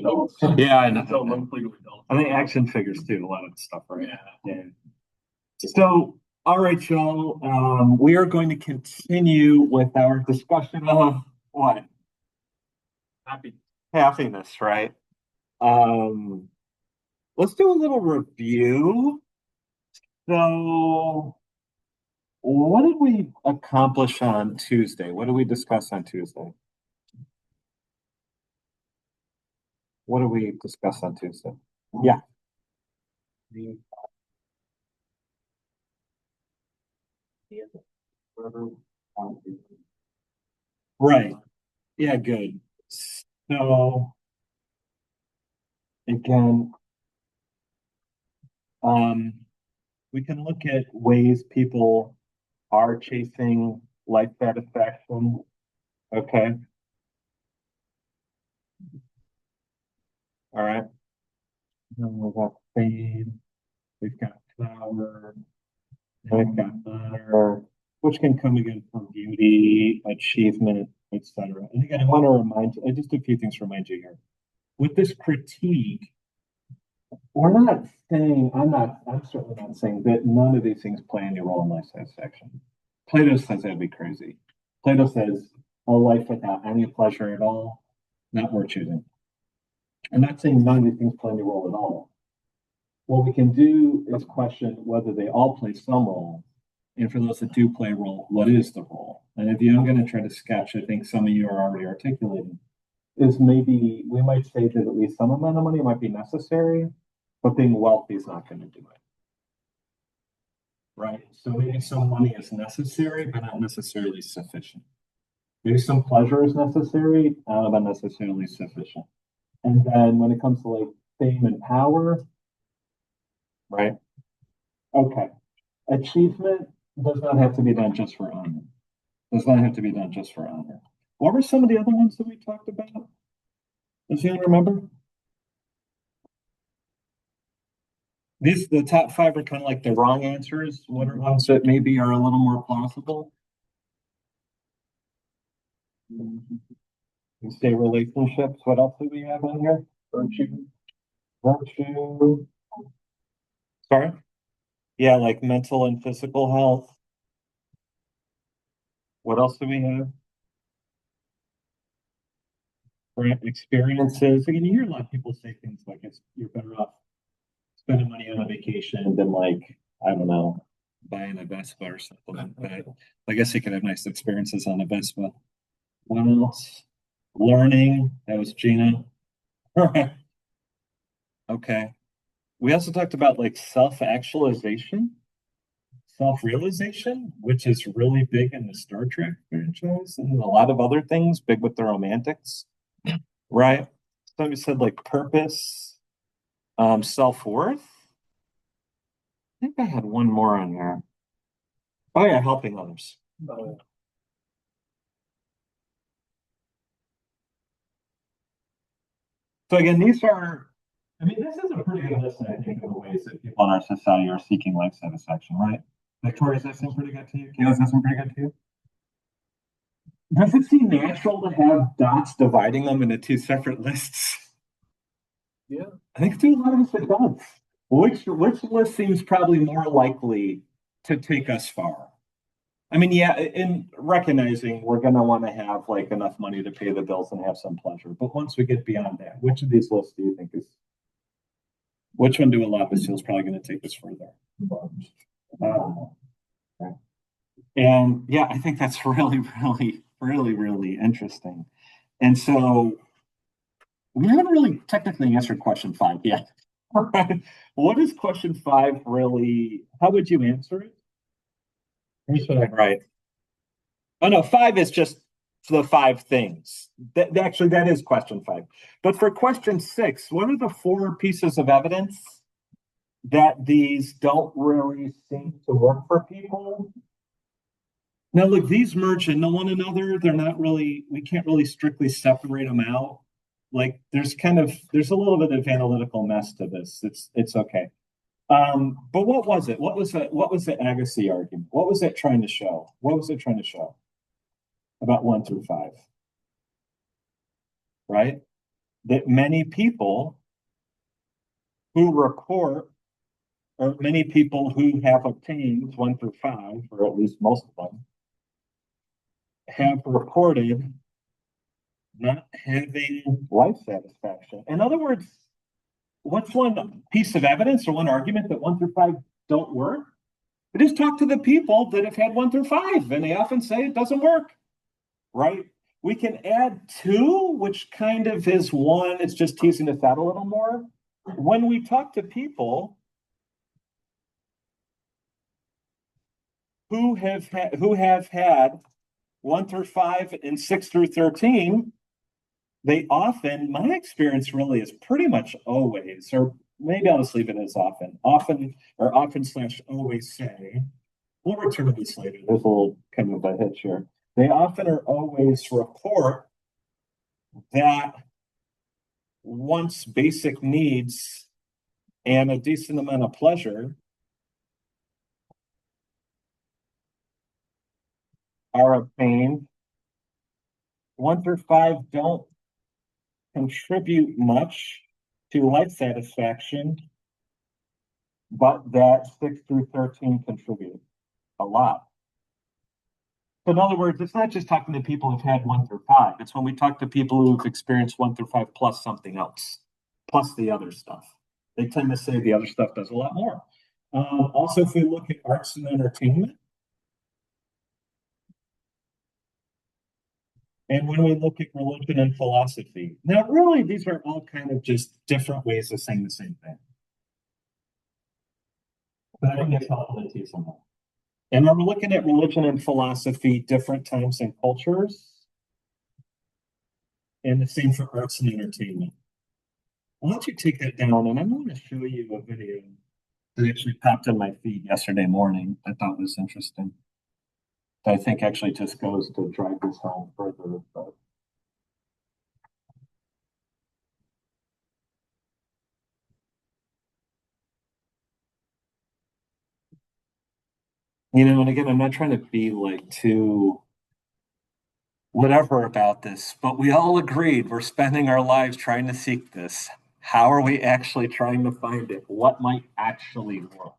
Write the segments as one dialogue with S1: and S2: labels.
S1: adults.
S2: Yeah, I know.
S1: Sell monthly to adults.
S2: I think action figures too, a lot of stuff, right? Yeah. So, all right, y'all. We are going to continue with our discussion of what?
S1: Happy.
S2: Happiness, right? Um, let's do a little review. So, what did we accomplish on Tuesday? What did we discuss on Tuesday? What did we discuss on Tuesday? Yeah. Right. Yeah, good. So again, um, we can look at ways people are chasing life satisfaction. Okay. All right. Then we've got fame, we've got power, we've got honor, which can come again from beauty, achievement, etc. And again, I want to remind you, just a few things to remind you here. With this critique, we're not saying, I'm certainly not saying that none of these things play any role in life satisfaction. Plato says that'd be crazy. Plato says a life without any pleasure at all, not worth choosing. I'm not saying none of these things play any role at all. What we can do is question whether they all play some role. And for those that do play a role, what is the role? And if you, I'm going to try to sketch, I think some of you are already articulating, is maybe we might say that at least some amount of money might be necessary, but being wealthy is not going to do it. Right? So maybe some money is necessary, but not necessarily sufficient. Maybe some pleasure is necessary, but not necessarily sufficient. And then when it comes to like fame and power, right? Okay. Achievement does not have to be done just for honor. Does not have to be done just for honor. What were some of the other ones that we talked about? Does anyone remember? The top five are kind of like the wrong answers. What are ones that maybe are a little more plausible? You say relationships. What else do we have on here? Virtue. Virtue. Sorry? Yeah, like mental and physical health. What else do we have? Right, experiences. Again, you hear a lot of people say things like it's you're better off spending money on a vacation than like, I don't know, buying a Vespa or something like that. I guess you could have nice experiences on a Vespa. What else? Learning. That was Gina. Okay. We also talked about like self-actualization, self-realization, which is really big in the Star Trek franchise and a lot of other things, big with the romantics, right? Somebody said like purpose, self-worth. I think I had one more on here. Oh yeah, helping others. So again, these are, I mean, this is a pretty good list, I think, of the ways that people in our society are seeking life satisfaction, right? Victoria, does that seem pretty good to you? Kayla, does that seem pretty good to you? Does it seem natural to have dots dividing them into two separate lists?
S1: Yeah.
S2: I think to a lot of us it does. Which list seems probably more likely to take us far? I mean, yeah, in recognizing we're going to want to have like enough money to pay the bills and have some pleasure. But once we get beyond that, which of these lists do you think is, which one do a lot of us feel is probably going to take us further? Okay. And yeah, I think that's really interesting. And so we haven't really technically answered question five yet. What is question five really? How would you answer it? Right. Oh no, five is just the five things. Actually, that is question five. But for question six, what are the four pieces of evidence that these don't really seem to work for people? Now, look, these merge into one another. They're not really, we can't really strictly separate them out. Like there's a little bit of analytical mess to this. It's okay. But what was it? What was the Agassi argument? What was it trying to show? What was it trying to show about one through five? Right? that many people who report, or many people who have obtained 1 through 5, or at least most of them, have reported not having life satisfaction. In other words, what's one piece of evidence or one argument that 1 through 5 don't work? I just talk to the people that have had 1 through 5, and they often say it doesn't work, right? We can add 2, which kind of is one, it's just teasing this out a little more. When we talk to people who have had 1 through 5 and 6 through 13, they often, my experience really is pretty much always, or maybe I'll just leave it as often slash always say, we'll return to this later. There's a little kind of a hitch here. They often or always report that once basic needs and a decent amount of pleasure are obtained, 1 through 5 don't contribute much to life satisfaction, but that 6 through 13 contribute a lot. So in other words, it's not just talking to people who've had 1 through 5. It's when we talk to people who've experienced 1 through 5 plus something else, plus the other stuff. They tend to say the other stuff does a lot more. Also, if we look at arts and entertainment, and when we look at religion and philosophy, now really these are all kind of just different ways of saying the same thing. But I think it's helpful to teach someone. And when we're looking at religion and philosophy, different times and cultures, and the same for arts and entertainment. I'll let you take that down, and I'm going to show you a video that actually popped in my feed yesterday morning. I thought was interesting. I think actually just goes to drive this home further. But and again, I'm not trying to be like too whatever about this, but we all agreed we're spending our lives trying to seek this. How are we actually trying to find it? What might actually work?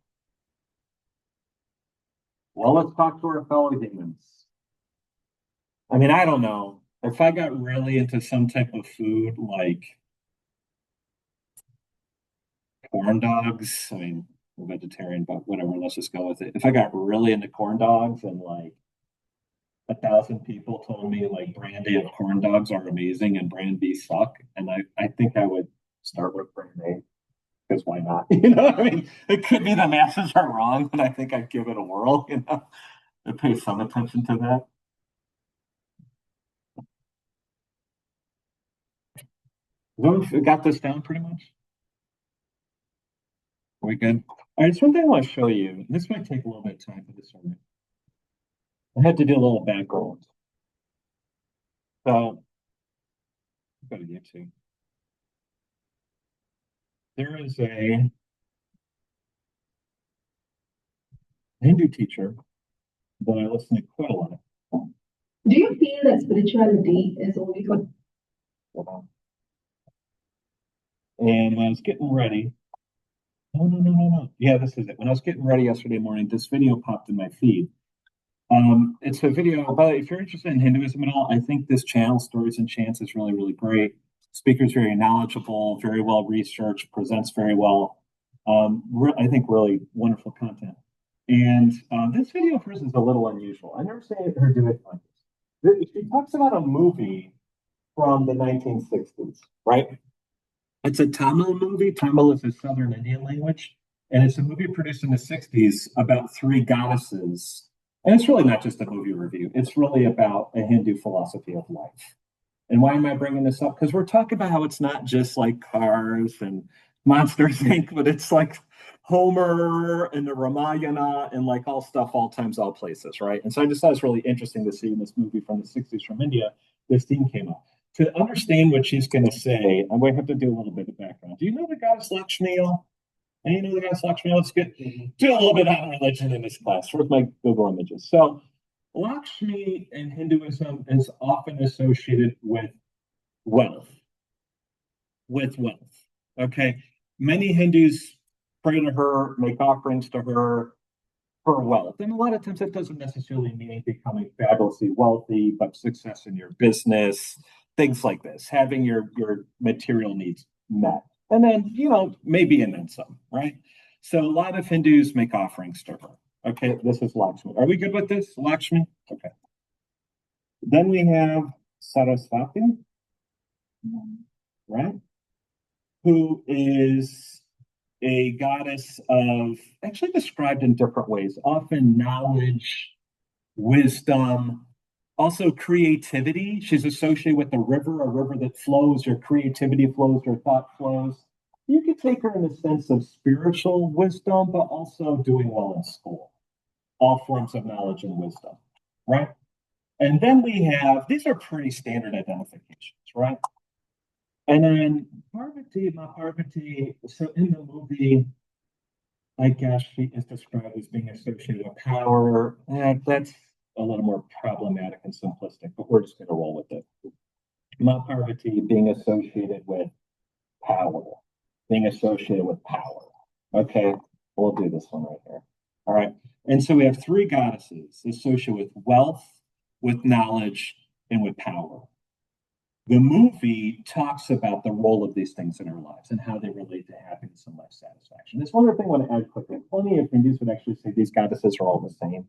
S2: Well, let's talk to our fellow humans. I mean, I don't know. If I got really into some type of food like corn dogs, I mean, I'm vegetarian, but whatever, let's just go with it. If I got really into corn dogs and like 1,000 people told me like brand A of corn dogs are amazing and brand B suck, and I think I would start with brand A because why not? I mean, it could be the masses are wrong, but I think I'd give it a whirl, I'd pay some attention to that. We got this down pretty much. Are we good? All right, it's one thing I want to show you. This might take a little bit of time for this one. I had to do a little background. So, go to YouTube. There is a Hindu teacher that I listen to quite a lot.
S3: Do you feel that spirituality is only for?
S2: And when I was getting ready, no. Yeah, this is it. When I was getting ready yesterday morning, this video popped in my feed. It's a video, but if you're interested in Hinduism at all, I think this channel, Stories and Chants, is really, really great. Speaker's very knowledgeable, very well researched, presents very well. I think really wonderful content. And this video of hers is a little unusual. I never seen her do it like this. She talks about a movie from the 1960s, right? It's a Tamil movie. Tamil is a Southern Indian language. And it's a movie produced in the 60s about 3 goddesses. And it's really not just a movie review. It's really about a Hindu philosophy of life. And why am I bringing this up? Because we're talking about how it's not just like Cars and Monsters Inc., but it's like Homer and the Ramayana and like all stuff, all times, all places, right? And so I just thought it's really interesting to see in this movie from the 60s from India, this theme came up. To understand what she's going to say, I'm going to have to do a little bit of background. Do you know the goddess Lakshmi? And you know the goddess Lakshmi? Let's do a little bit on religion in this class. Where's my Google images? So Lakshmi in Hinduism is often associated with wealth. with wealth. Okay. Many Hindus pray to her, make offerings to her for wealth. And a lot of times that doesn't necessarily mean becoming fabulously wealthy, but success in your business, things like this, having your material needs met. And then, maybe and then some, right? So a lot of Hindus make offerings to her. Okay, this is Lakshmi. Are we good with this, Lakshmi? Okay. Then we have Saraswati, right? Who is a goddess of, actually described in different ways, often knowledge, wisdom, also creativity. She's associated with a river that flows, your creativity flows, your thought flows. You could take her in the sense of spiritual wisdom, but also doing well in school. All forms of knowledge and wisdom, right? And then we have, these are pretty standard identifications, right? And then Parvati, so in the movie, I guess she is described as being associated with power. That's a little more problematic and simplistic, but we're just going to roll with it. Ma Parvati being associated with power, being associated with power. Okay, we'll do this one right here. All right. And so we have three goddesses associated with wealth, with knowledge, and with power. The movie talks about the role of these things in our lives and how they relate to happiness and life satisfaction. There's one other thing I want to add quickly. Plenty of Hindus would actually say these goddesses are all the same.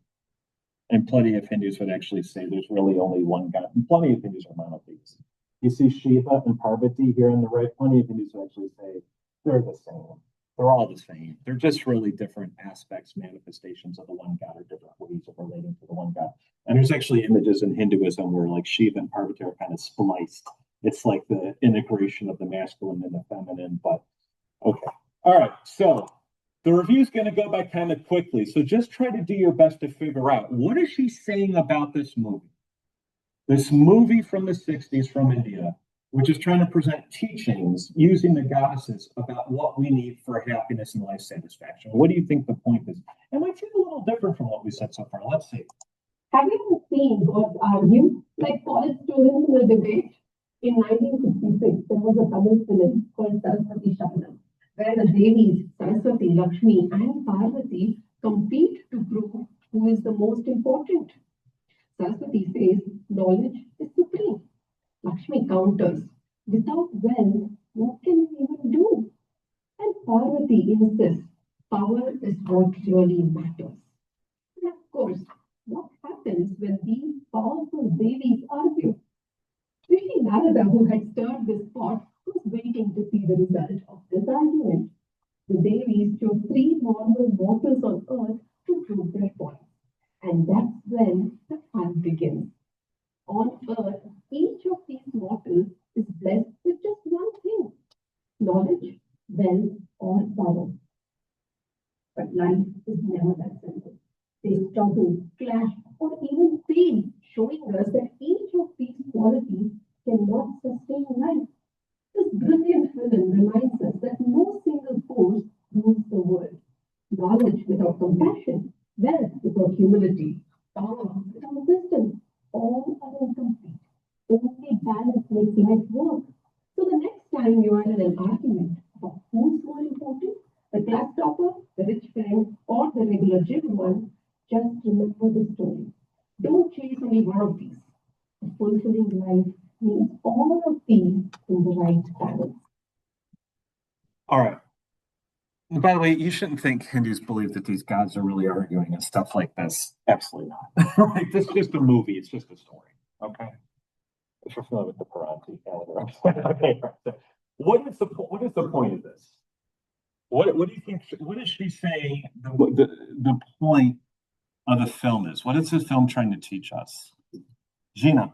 S2: And plenty of Hindus would actually say there's really only one god. And plenty of Hindus are monotheists. You see Shiva and Parvati here on the right. Plenty of Hindus would actually say they're the same. They're all the same. They're just really different aspects, manifestations of the one god, or different ways of relating to the one god. And there's actually images in Hinduism where like Shiva and Parvati are kind of spliced. It's like the integration of the masculine and the feminine, but okay. All right. So the review is going to go by kind of quickly. So just try to do your best to figure out, what is she saying about this movie? This movie from the 60s from India, which is trying to present teachings using the goddesses about what we need for happiness and life satisfaction. What do you think the point is? It might seem a little different from what we said so far. Let's see.
S3: Have you seen gods argue like college students in a debate? In 1966, there was a Tamil film called Saraswati Sharanam, where the Devis Saraswati, Lakshmi, and Parvati compete to prove who is the most important. Saraswati says knowledge is supreme. Lakshmi counters, without wealth, what can we even do? And Parvati insists, power is what really matters. And of course, what happens when these powerful Devis argue? Rishi Narada, who had stirred this pot, was waiting to see the result of this argument. The Devis chose three normal mortals on earth to prove their point. And that's when the fun begins. On earth, each of these mortals is blessed with just one thing: knowledge, wealth, or power. But life is never that simple. They struggle, clash, or even fail, showing us that each of these qualities cannot sustain life. This brilliant film reminds us that no single force rules the world. Knowledge without compassion, wealth without humility, power without wisdom, all are incomplete. Only balance makes life work. So the next time you are in an argument about who's more important, the class topper, the rich friend, or the regular gym one, just remember the story. Don't chase only one of these. A fulfilling life needs all of these in the right balance.
S2: All right. And by the way, you shouldn't think Hindus believe that these gods are really arguing and stuff like this. Absolutely not. Right? This is just a movie. It's just a story. Okay. If you're familiar with the Paranti calendar. Okay. So what is the point of this? What do you think? What is she saying? The point of the film is. What is the film trying to teach us? Gina.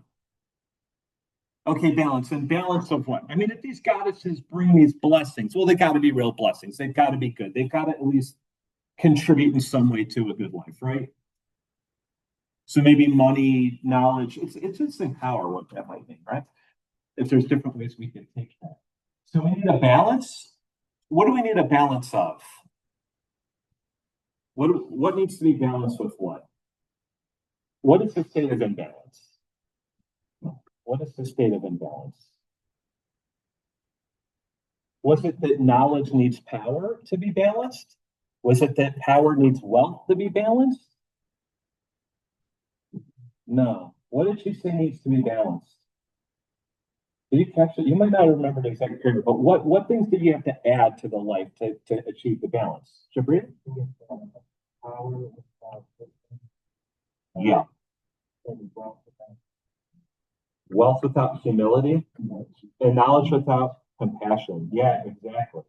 S2: Okay, balance. And balance of what? I mean, if these goddesses bring these blessings, well, they got to be real blessings. They've got to be good. They've got to at least contribute in some way to a good life, right? So maybe money, knowledge, it's instant power, what that might mean, right? If there's different ways we can take that. So we need a balance. What do we need a balance of? What needs to be balanced with what? What is the state of imbalance? What is the state of imbalance? Was it that knowledge needs power to be balanced? Was it that power needs wealth to be balanced? No. What did she say needs to be balanced? Did you catch it? You might not remember the exact period, but what things did you have to add to the life to achieve the balance? Jabri? Yeah. Wealth without humility and knowledge without compassion. Yeah, exactly.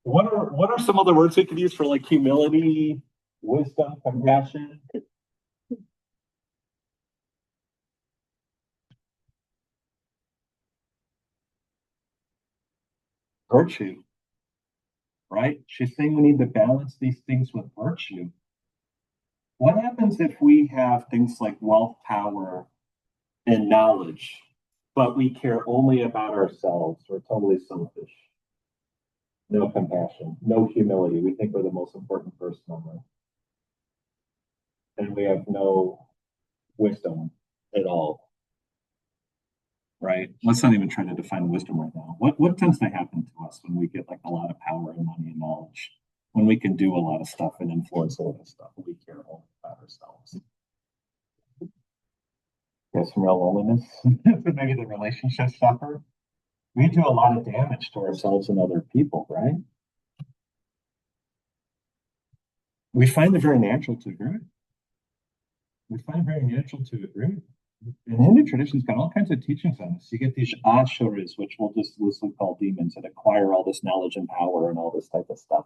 S2: What are some other words we could use for like humility, wisdom, compassion? Virtue, right? She's saying we need to balance these things with virtue. What happens if we have things like wealth, power, and knowledge, but we care only about ourselves? We're totally selfish. No compassion, no humility. We think we're the most important person on earth. And we have no wisdom at all, right? Let's not even try to define wisdom right now. What tends to happen to us when we get like a lot of power and money and knowledge? When we can do a lot of stuff and influence a lot of stuff, we care only about ourselves. There's some real loneliness. Maybe the relationships suffer. We do a lot of damage to ourselves and other people, right? We find it very natural to agree. We find it very natural to agree. And Hindu tradition's got all kinds of teachings on this. You get these ashuras, which we'll just loosely call demons, that acquire all this knowledge and power and all this type of stuff.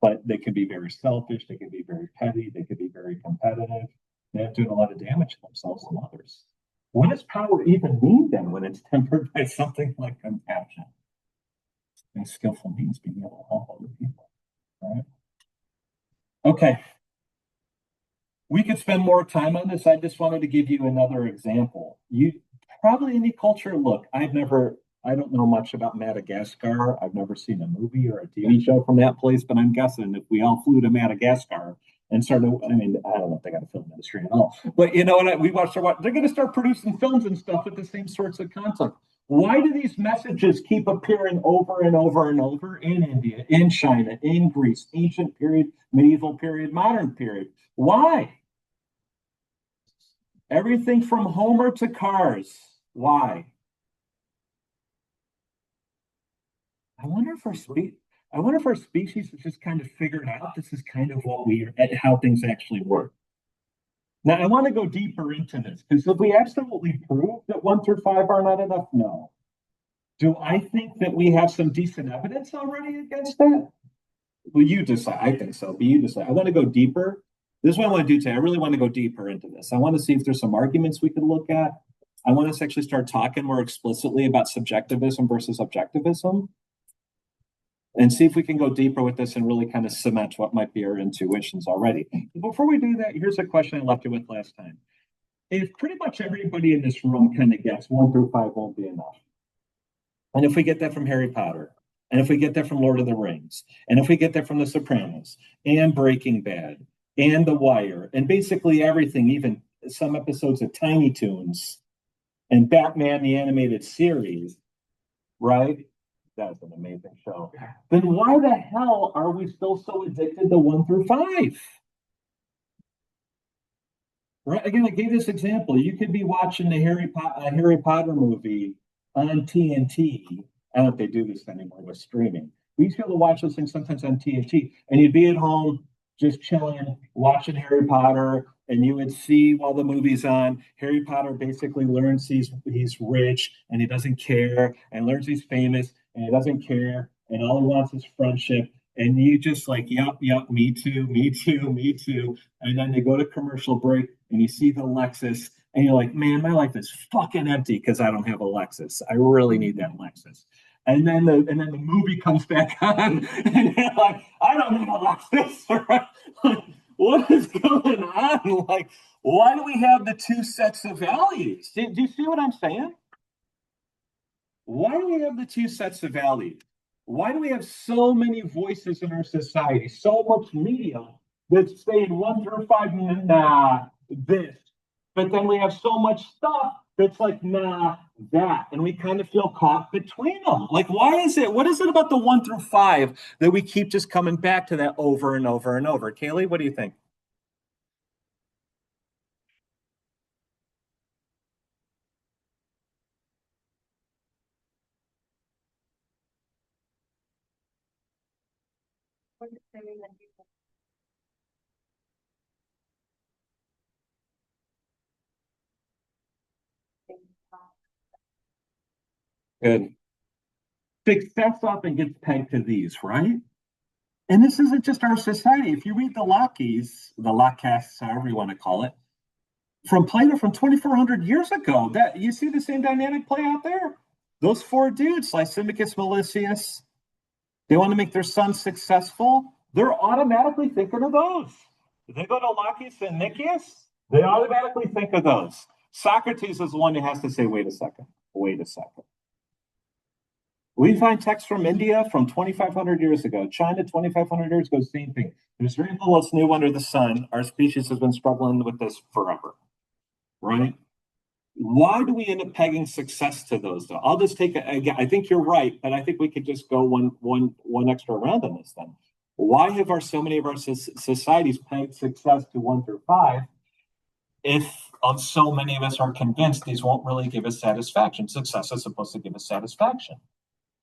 S2: But they can be very selfish, they can be very petty, they can be very competitive. They have doing a lot of damage to themselves and others. What does power even mean then when it's tempered by something like compassion? And skillful means being able to help other people, right? Okay. We could spend more time on this. I just wanted to give you another example. You probably any culture, look, I don't know much about Madagascar. I've never seen a movie or a TV show from that place, but I'm guessing if we all flew to Madagascar and started, I mean, I don't know if they got a film industry at all, but you know what? We watched they're going to start producing films and stuff with the same sorts of content. Why do these messages keep appearing over and over and over in India, in China, in Greece, ancient period, medieval period, modern period? Why? Everything from Homer to Cars. Why? I wonder if our species has just kind of figured out this is kind of how things actually work. Now I want to go deeper into this because if we absolutely prove that 1 through 5 are not enough, no. Do I think that we have some decent evidence already against that? Well, you decide. I think so, but you decide. I want to go deeper. This is what I want to do today. I really want to go deeper into this. I want to see if there's some arguments we could look at. I want us to actually start talking more explicitly about subjectivism versus objectivism and see if we can go deeper with this and really kind of cement what might be our intuitions already. Before we do that, here's a question I left you with last time. If pretty much everybody in this room kind of gets 1 through 5 won't be enough. And if we get that from Harry Potter, and if we get that from Lord of the Rings, and if we get that from The Sopranos, and Breaking Bad, and The Wire, and basically everything, even some episodes of Tiny Toons, and Batman the Animated Series, right? That's an amazing show. Then why the hell are we still so addicted to 1 through 5? Right? Again, I gave this example. You could be watching the Harry Potter movie on TNT. I don't know if they do this anymore with streaming. We used to be able to watch those things sometimes on TNT, and you'd be at home just chilling, watching Harry Potter, and you would see while the movie's on, Harry Potter basically learns he's rich and he doesn't care, and learns he's famous and he doesn't care, and all he wants is friendship. And you just like, yep, me too, me too, me too. And then they go to commercial break and you see the Lexus and you're like, man, my life is fucking empty because I don't have a Lexus. I really need that Lexus. And then the movie comes back on and you're like, I don't need a Lexus. What is going on? Like, why do we have the two sets of values? Do you see what I'm saying? Why do we have the two sets of values? Why do we have so many voices in our society, so much media that's saying 1 through 5, nah, this. But then we have so much stuff that's like, nah, that. And we kind of feel caught between them. Like, why is it? What is it about the 1 through 5 that we keep just coming back to that over and over and over? Kaylee, what do you think? Good. Success often gets pegged to these, right? And this isn't just our society. If you read the Lockies, the Lockcasts, however you want to call it, from Plato from 2,400 years ago, that you see the same dynamic play out there. Those four dudes, Lysimachus, Melisius, they want to make their son successful. They're automatically thinking of those. If they go to Laches and Nicias, they automatically think of those. Socrates is the one who has to say, wait a second, wait a second. We find texts from India from 2,500 years ago, China 2,500 years ago, same thing. There's very little else new under the sun. Our species has been struggling with this forever, right? Why do we end up pegging success to those though? I'll just take again. I think you're right, but I think we could just go one extra round on this then. Why have our so many of our societies pegged success to 1 through 5 if so many of us are convinced these won't really give us satisfaction? Success is supposed to give us satisfaction.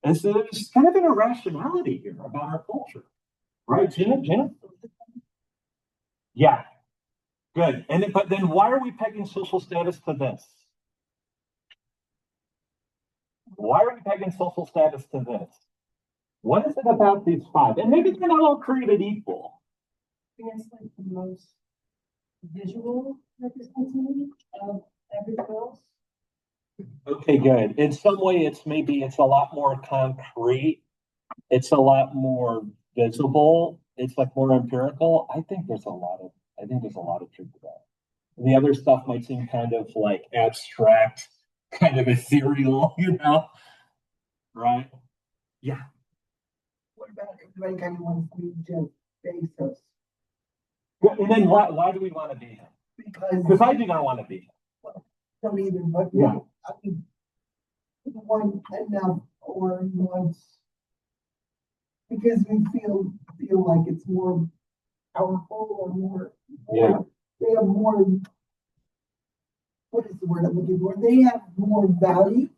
S2: And so there's kind of an irrationality here about our culture, right, Gina? Gina? Yeah, good. But then why are we pegging social status to this? Why are we pegging social status to this? What is it about these 5? And maybe they're not all created equal.
S4: I think it's like the most visual representation of everything else.
S2: Okay, good. In some way, it's a lot more concrete. It's a lot more visible. It's like more empirical. I think there's a lot of truth to that. The other stuff might seem kind of like abstract, kind of ethereal, right? Yeah.
S4: What about everybody kind of wants to be Jeff Bezos?
S2: And then why do we want to be him? Because I do not want to be him.
S4: Don't either, but
S2: Yeah.
S4: I mean, one enough or once because we feel like it's more powerful or more
S2: Yeah.
S4: they have more what is the word I'm looking for? They have more value.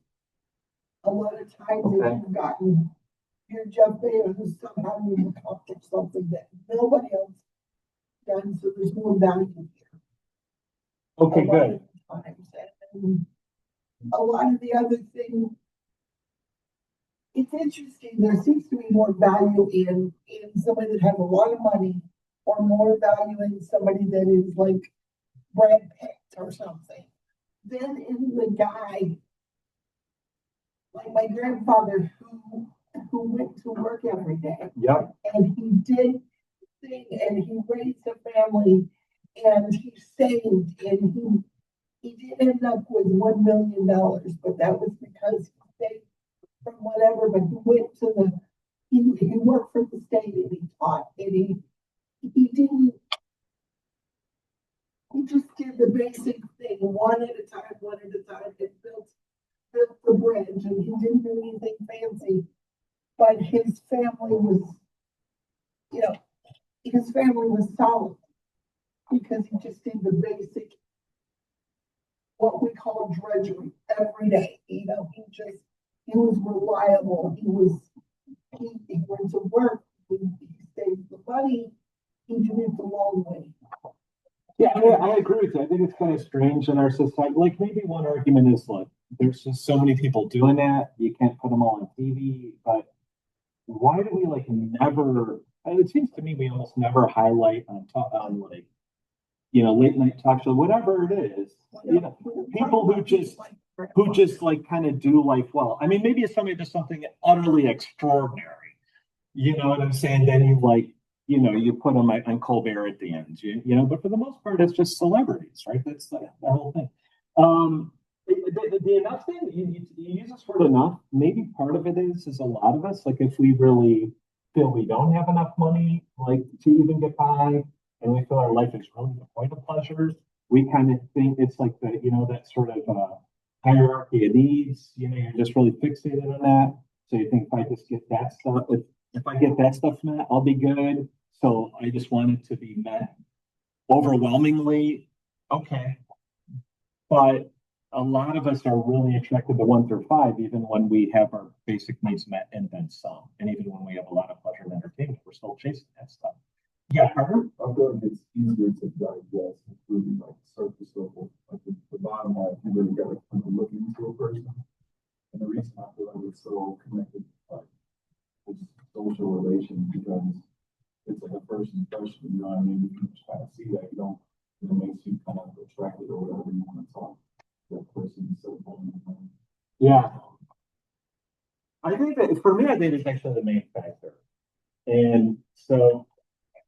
S4: A lot of times
S2: Okay.
S4: if you've gotten your Jeff Bezos, somehow you've accomplished something that nobody else done, so there's more value here.
S2: Okay,
S4: A lot
S2: good.
S4: of times. And a lot of the other things, it's interesting. There seems to be more value in somebody that has a lot of money, or more value in somebody that is like Brad Pitt or something. Then in the guy, like my grandfather, who went to work every day,
S2: Yep.
S4: and he did thing, and he raised a family, and he saved, and he did end up with $1 million, but that was because he saved from whatever. But he went to he worked for the state, and he taught, and he didn't. He just did the basic thing, one at a time, and built the bridge, and he didn't do anything fancy. But his family was, his family was solid because he just did the basic, what we call drudgery every day. He was reliable. He went to work. He saved the money. He did it the long way.
S2: Yeah, I agree with you. I think it's kind of strange in our society. Like maybe one argument is like there's just so many people doing that. You can't put them all on TV. But why do we like never? It seems to me we almost never highlight on like late night talk show, whatever it is. People who just like kind of do like I mean maybe if somebody does something utterly extraordinary. You know what I'm saying? Then you put them on Colbert at the end, but for the most part, it's just celebrities, right? That's the whole thing. The enough thing, you use this word enough. Maybe part of it is a lot of us, like if we really feel we don't have enough money, like to even get by, and we feel our life is really devoid of pleasures, we kind of think it's like that sort of hierarchy of needs, you know, you're just really fixated on that. So you think if I just get that stuff, if I get that stuff met, I'll be good. So I just want it to be met overwhelmingly. Okay. But a lot of us are really attracted to 1 through 5, even when we have our basic needs met and then some. And even when we have a lot of pleasure and entertainment, we're still chasing that stuff. Yeah, Carter?
S5: I feel like it's easier to digest, including like surface level, like the bottom line, you really gotta kind of look into a person. And the reason I feel like it's so connected, like, it's social relations, because it's like a first impression, you know what I mean? You can just kind of see that, you don't, it makes you kind of attracted or whatever you want to talk to that person. So,
S2: Yeah. I think that for me, I think it's actually the main factor. And so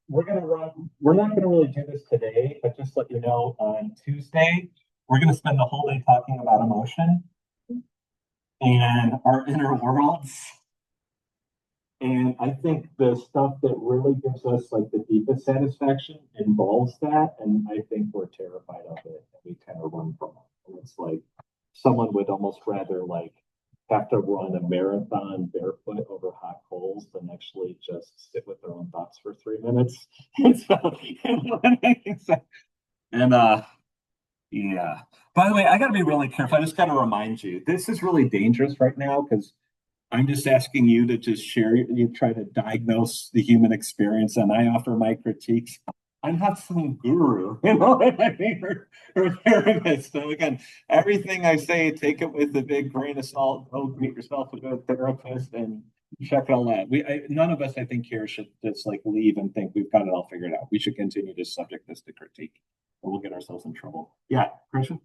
S2: we're not gonna really do this today, but just let you know, on Tuesday, we're gonna spend the whole day talking about emotion and our inner worlds. And I think the stuff that really gives us like the deepest satisfaction involves that. And I think we're terrified of it and we kind of run from it. And it's like someone would almost rather like have to run a marathon barefoot over hot coals than actually just sit with their own thoughts for 3 minutes. And so, and yeah. By the way, I gotta be really careful. I just gotta remind you, this is really dangerous right now because I'm just asking you to just share, you try to diagnose the human experience, and I offer my critiques. I'm not some guru, you know what I mean, or therapist. So again, everything I say, take it with a big grain of salt. Go meet yourself a good therapist and check all that. None of us, I think, here should just like leave and think we've got it all figured out. We should continue to subject this to critique, or we'll get ourselves in trouble. Yeah, Christian?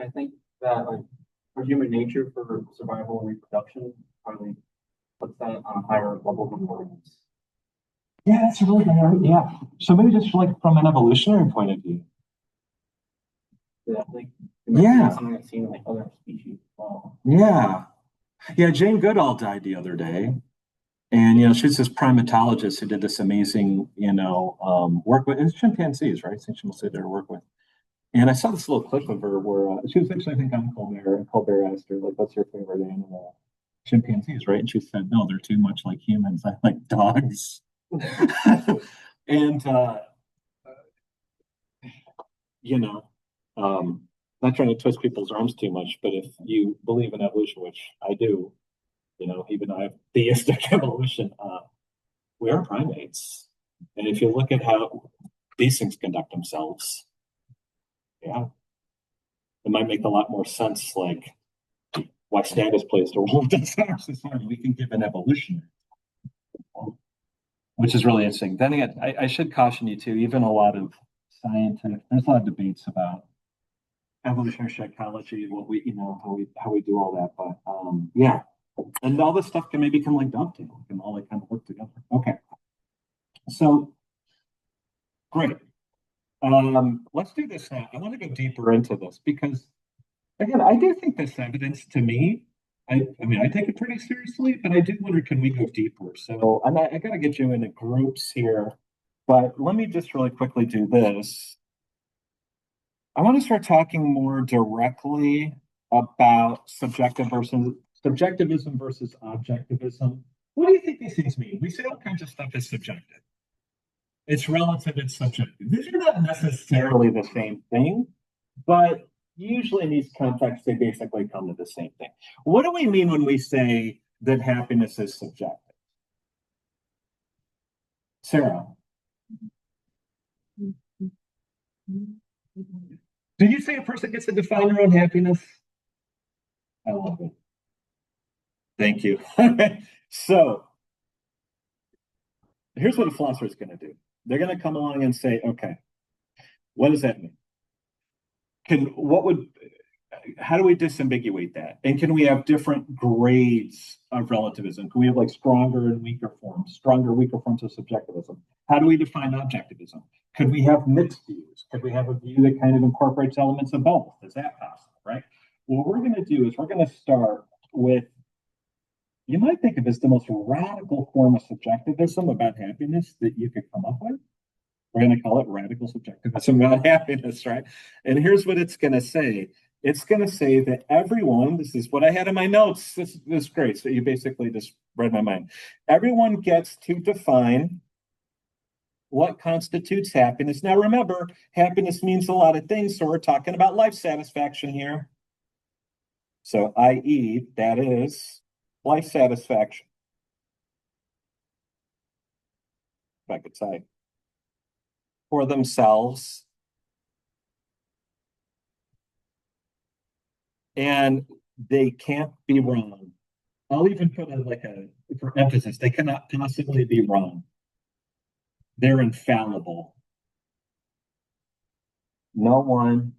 S6: I think that like for human nature for survival and reproduction probably puts that on a higher level of importance.
S2: Yeah, that's a really good idea. Yeah. So maybe just like from an evolutionary point of view.
S6: Yeah, I think it might be
S2: Yeah.
S6: something I've seen in like other species as well.
S2: Yeah. Yeah, Jane Goodall died the other day. And you know, she's this primatologist who did this amazing, work with it's chimpanzees, right? I think she mostly did her work with. And I saw this little clip of her where she was actually, I think, on Colbert, and Colbert asked her, like, what's your favorite animal? Chimpanzees, right? And she said, no, they're too much like humans. I like dogs. And you know, not trying to twist people's arms too much, but if you believe in evolution, which I do, even though I have theistic evolution, we are primates. And if you look at how these things conduct themselves, yeah, it might make a lot more sense, like why status plays a role in our society. We can give an evolution, which is really interesting. Then again, I should caution you too, even a lot of there's a lot of debates about evolutionary psychology, what we, how we do all that. But yeah. And all this stuff can maybe come like dovetail, can all like kind of work together. Okay. So great. Let's do this now. I want to go deeper into this because again, I do think this evidence to me, I mean, I take it pretty seriously, but I do wonder, can we go deeper? So I got to get you into groups here, but let me just really quickly do this. I want to start talking more directly about subjectivism versus objectivism. What do you think these things mean? We say all kinds of stuff is subjective. It's relative, it's subjective. These are not necessarily the same thing, but usually in these contexts, they basically come to the same thing. What do we mean when we say that happiness is subjective? Sarah? Did you say a person gets to define their own happiness? I love it. Thank you. So here's what a philosopher is going to do. They're going to come along and say, okay, what does that mean? How do we disambiguate that? And can we have different grades of relativism? Can we have like stronger, weaker forms of subjectivism? How do we define objectivism? Could we have mixed views? Could we have a view that kind of incorporates elements of both? Is that possible, right? What we're going to do is we're going to start with, you might think of as the most radical form of subjectivism about happiness that you could come up with. We're going to call it radical subjectivism about happiness, right? And here's what it's going to say. it's going to say that everyone, this is what I had in my notes. This is great. So you basically just read my mind. Everyone gets to define what constitutes happiness. Now, remember, happiness means a lot of things. So we're talking about life satisfaction here. So, i.e., that is life satisfaction. If I could say, for themselves. And they can't be wrong. I'll even put it like for emphasis, they cannot possibly be wrong. They're infallible. No one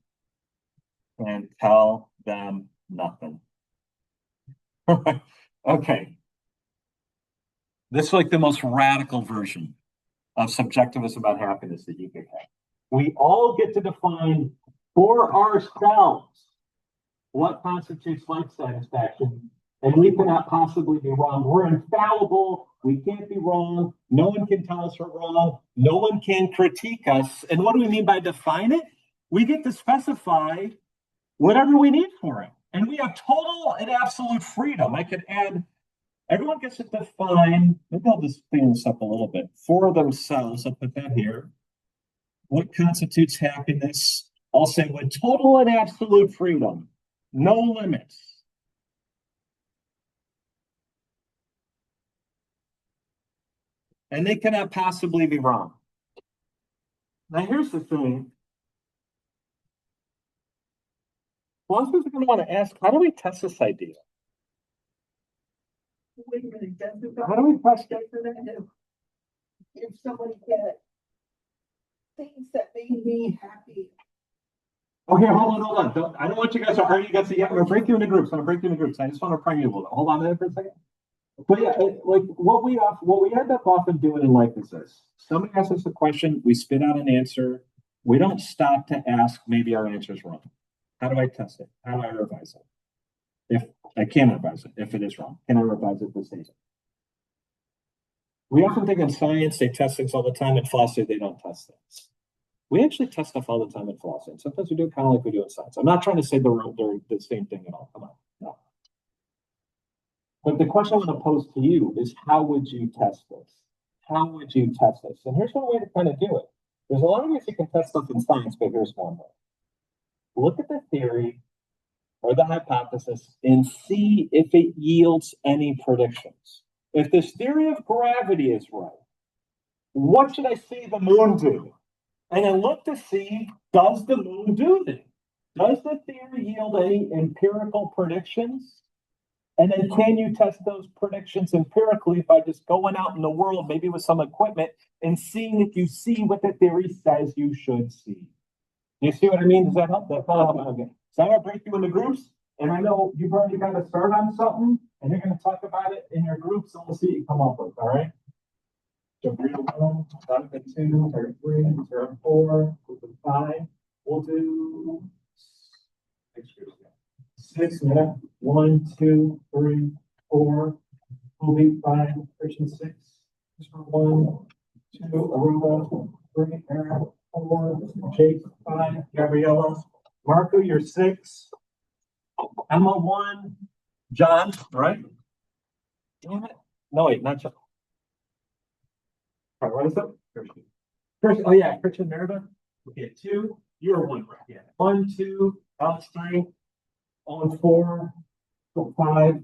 S2: can tell them nothing. Okay. This is like the most radical version of subjectivism about happiness that you could have. We all get to define for ourselves what constitutes life satisfaction, and we cannot possibly be wrong. We're infallible. We can't be wrong. No one can tell us we're wrong. No one can critique us. And what do we mean by define it? We get to specify whatever we need for it. And we have total and absolute freedom. I could add, everyone gets to define, maybe I'll just clean this up a little bit, for themselves. I'll put that here. What constitutes happiness? I'll say with total and absolute freedom. No limits. And they cannot possibly be wrong. Now, here's the thing. Philosophers are going to want to ask, how do we test this idea?
S4: Wait a minute, that's
S2: How do we test it?
S4: if somebody had things that made me happy.
S2: Okay, hold on. I don't want you guys to argue against it yet. I'm going to break you into groups. I just want to prime you a little bit. Hold on a minute for a second. But yeah, like what we end up often doing in life is this. Somebody asks us a question, we spit out an answer. We don't stop to ask, maybe our answer is wrong. How do I test it? How do I revise it? If I can revise it, if it is wrong, can I revise it this season? We often think in science they test things all the time. In philosophy, they don't test things. We actually test stuff all the time in philosophy. And sometimes we do it kind of like we do in science. I'm not trying to say they're the same thing at all. Come on. No. But the question I'm going to pose to you is, how would you test this? How would you test this? And here's one way to kind of do it. There's a lot of ways you can test stuff in science, but here's one way. Look at the theory or the hypothesis and see if it yields any predictions. If this theory of gravity is right, what should I see the moon do? And then look to see, does the moon do this? Does the theory yield any empirical predictions? And then can you test those predictions empirically by just going out in the world, maybe with some equipment, and seeing if you see what the theory says you should see? You see what I mean? Does that help? That's all. Okay. So I'm going to break you into groups. And I know you've already got to start on something, and you're going to talk about it in your groups, and we'll see what you come up with, all right? So real 1, Jonathan 2, Terry 3, Terry 4, 5. We'll do 6 minutes. 1, 2, 3, 4. Movie 5, Christian 6. 1, 2, Aruba 3, Aaron 4, Jake 5, Gabriella, Marco, you're 6. Emma 1, John, right? Damn it. No, wait, not John. All right, what is it? Christian, oh yeah, Christian Merida. Okay, 2. You're 1, right? Yeah. 1, 2, Alex 3, Owen 4, 5,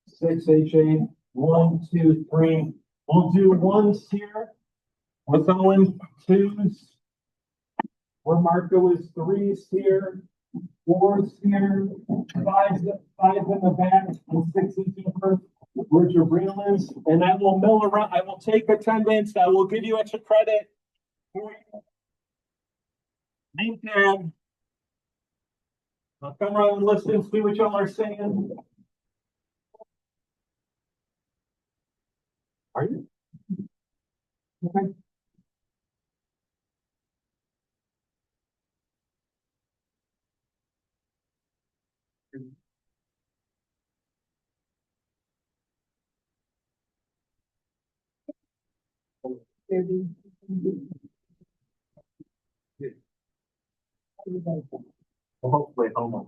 S2: 6, AJ, 1, 2, 3. We'll do 1s here with Owen, 2s. Where Marco is 3s here, 4s here, 5s in the back, and 6s here. Where's your real is? And I will mill around. I will take attendance. I will give you extra credit. Name tag. I'll come around and listen, see what y'all are saying. Are you? Okay. Well, hopefully homework.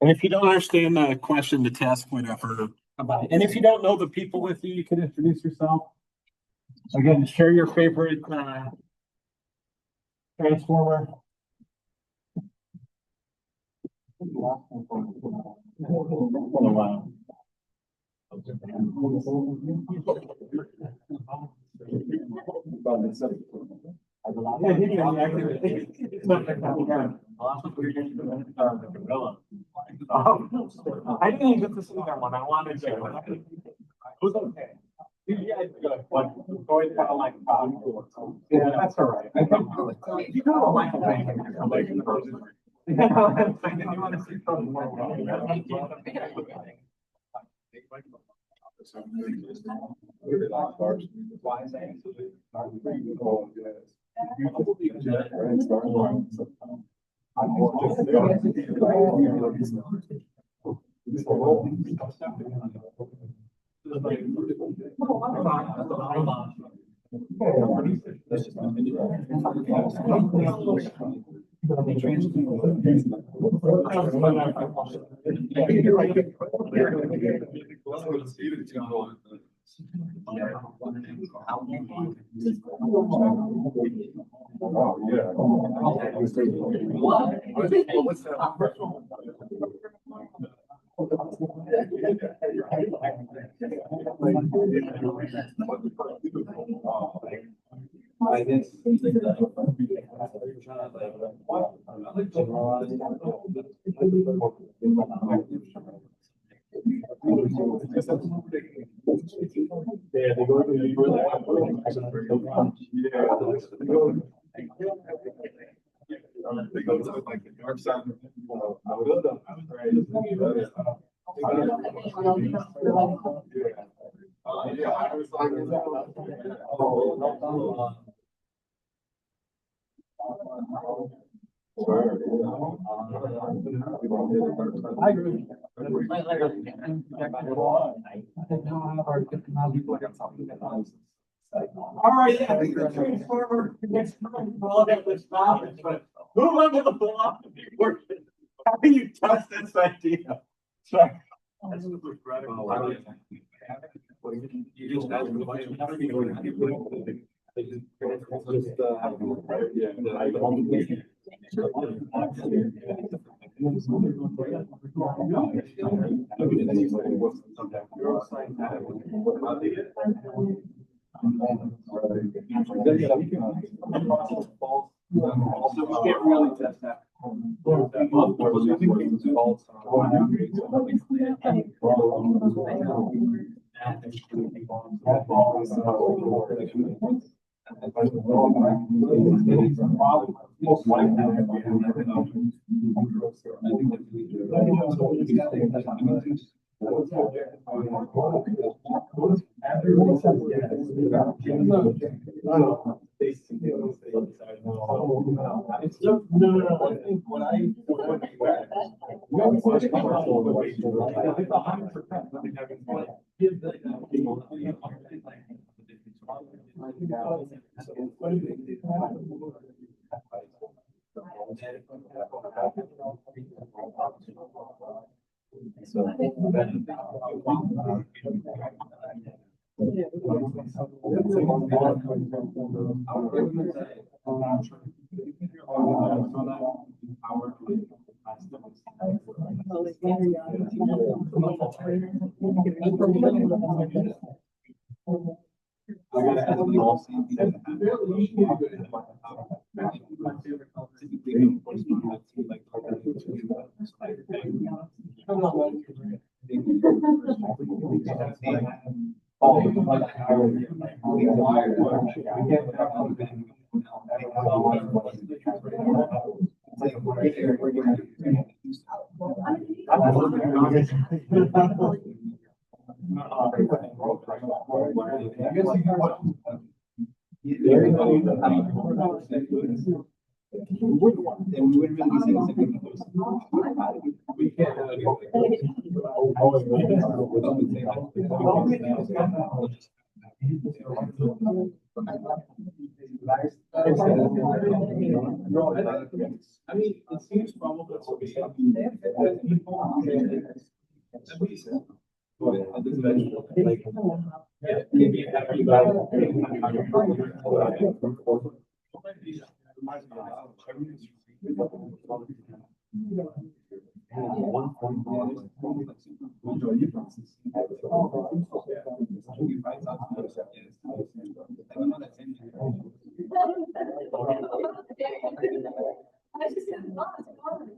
S2: And if you don't understand the question, the task, whatever, about it. And if you don't know the people with you, you can introduce yourself. Again, share your favorite transformer. Wow. I didn't even get to see that one. I wanted to. It was okay. Yeah, it's good. But going kind of like, yeah, that's all right. I think you don't like the thing. You want to see something more.
S5: Oh, yeah.
S6: I guess.
S5: Yeah, they go to the. They go to like the dark side. Yeah, I was like.
S6: I agree.
S2: All right, I think the transformer gets all of this knowledge, but move on to the philosophy portion. How do you test this idea? So,
S6: You just add the question.
S1: So we can't really test that. No, I think what I.
S5: wouldn't want.
S1: then we wouldn't really be saying something with those.
S5: We can't.
S1: I mean, it seems probable to be.
S5: Like,
S1: Yeah, maybe after you got
S3: I just said, oh, it's fun.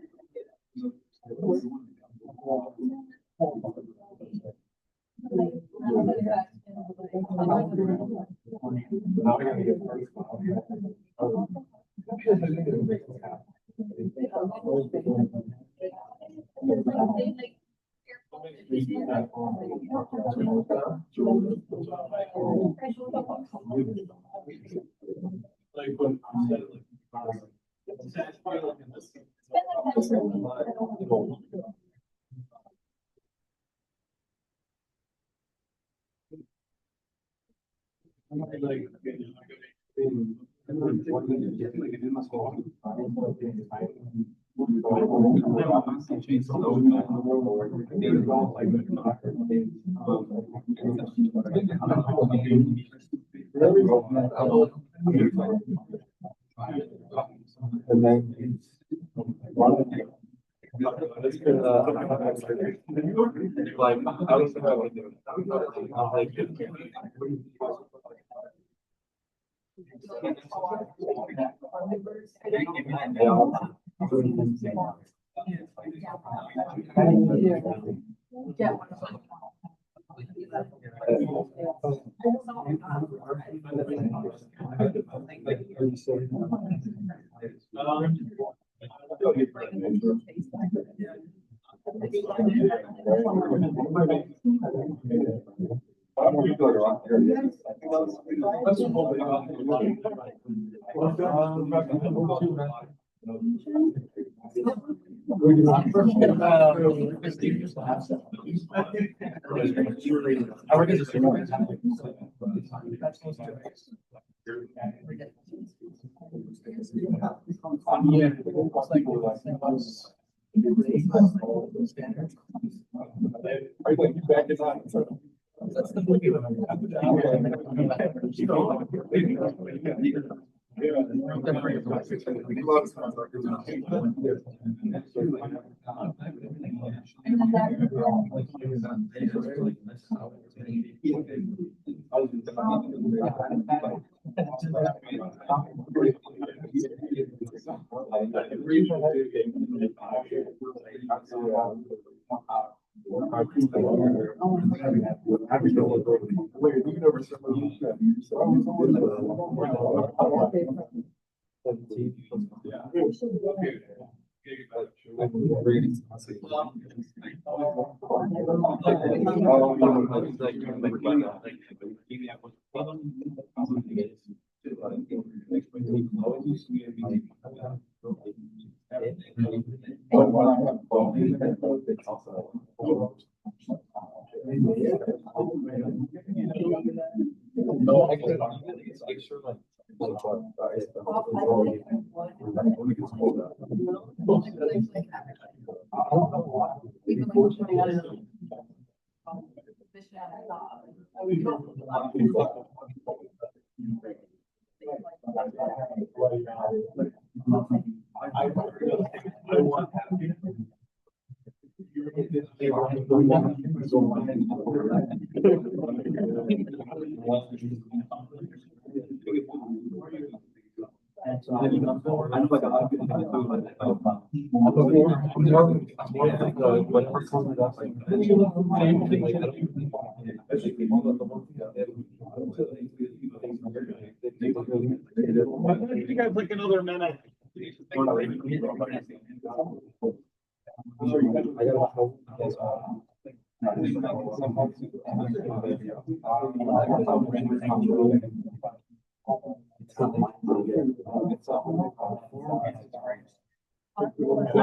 S1: like when I said like.
S5: and then. Like, I was
S3: Yeah.
S1: That's the movie. You guys like another minute. I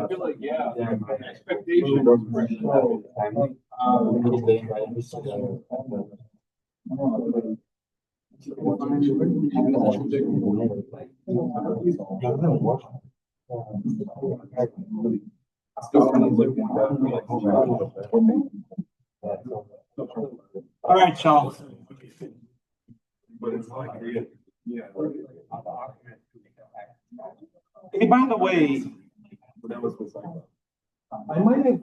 S1: feel like, yeah, expectations.
S2: All right, y'all.
S5: But it's like, yeah.
S2: Hey, by the way,
S5: But that was the cycle.
S2: I might have,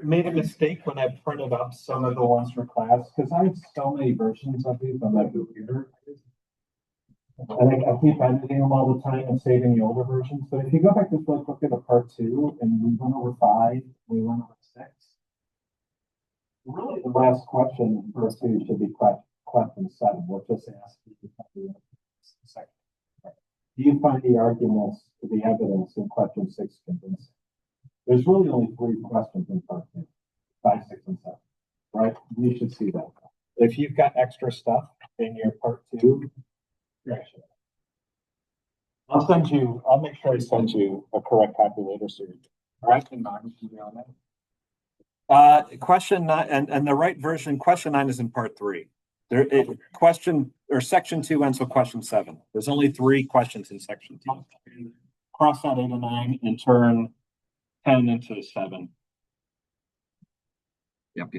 S2: made a mistake when I printed up some of the ones for class, because I have so many versions of these on my computer. And I keep editing them all the time and saving the older versions, but if you go back to look at the part 2, and we went over 5, we went over 6. Really, the last question in part 2 should be question 7, we'll just ask you. Do you find the arguments to the evidence in question 6 convincing? There's really only 3 questions in part 2, 5, 6, and 7, right? You should see that. If you've got extra stuff in your part 2, correction. I'll make sure I send you a correct calculator series. All right?
S7: Question 9, and the right version, question 9 is in part 3. Section 2 ends with question 7. There's only 3 questions in section 2.
S2: Cross out 8 and 9 and turn 10 into 7.
S7: Yep.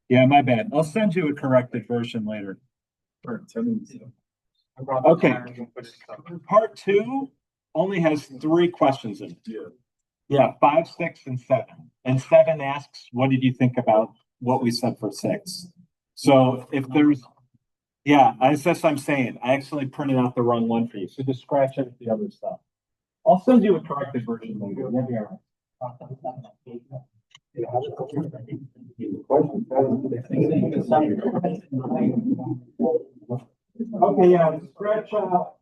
S2: Yeah, my bad. I'll send you a corrected version later. Okay. Part 2 only has 3 questions in it.
S5: Yeah.
S2: Yeah, 5, 6, and 7. And 7 asks, what did you think about what we said for 6? So if there's, yeah, that's what I'm saying. I actually printed out the wrong one for you. So just scratch out the other stuff. I'll send you a corrected version later. You'll be all right. Okay, yeah, scratch out.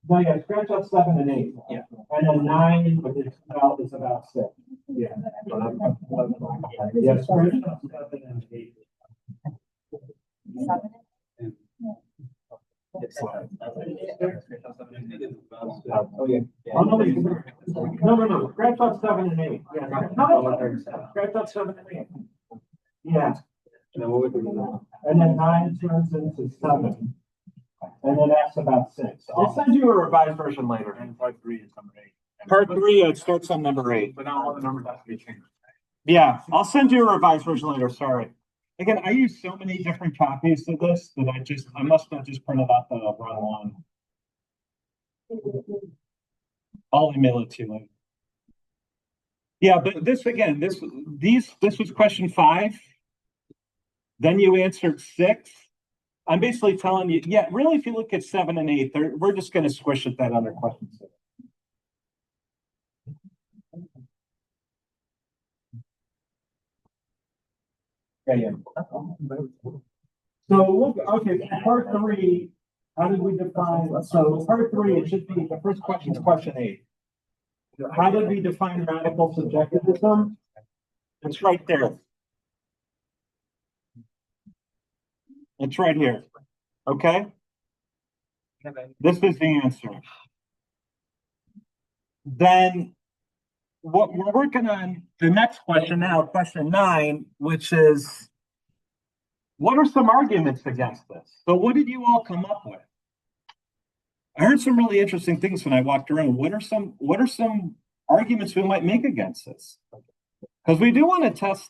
S2: No, yeah, scratch out 7 and 8.
S7: Yeah.
S2: And then 9, but it's about 6. Yeah. Yeah, scratch out 7 and 8.
S7: Oh, yeah.
S2: Oh, no, scratch out 7 and 8. Yeah. No, scratch out 7 and 8. Yeah. And then 9 turns into 7. And then that's about 6. I'll send you a revised version later.
S6: And part 3 is number 8.
S2: Part 3, it starts on number 8.
S6: But now all the numbers have to be changed.
S2: Yeah, I'll send you a revised version later, sorry. Again, I use so many different copies of this that I must have just printed out the wrong one. I'll email it to you later. Yeah, but this again, this was question 5. Then you answered 6. I'm basically telling you, yeah, really, if you look at 7 and 8, we're just going to squish at that under question 6. Yeah. So look, okay, part 3, how did we define? So part 3, it should be the first question is question 8. How did we define radical subjectivism? It's right there. It's right here. Okay. This is the answer. Then what we're working on the next question now, question 9, which is, what are some arguments against this? So what did you all come up with? I heard some really interesting things when I walked around. What are some arguments we might make against this? Because we do want to test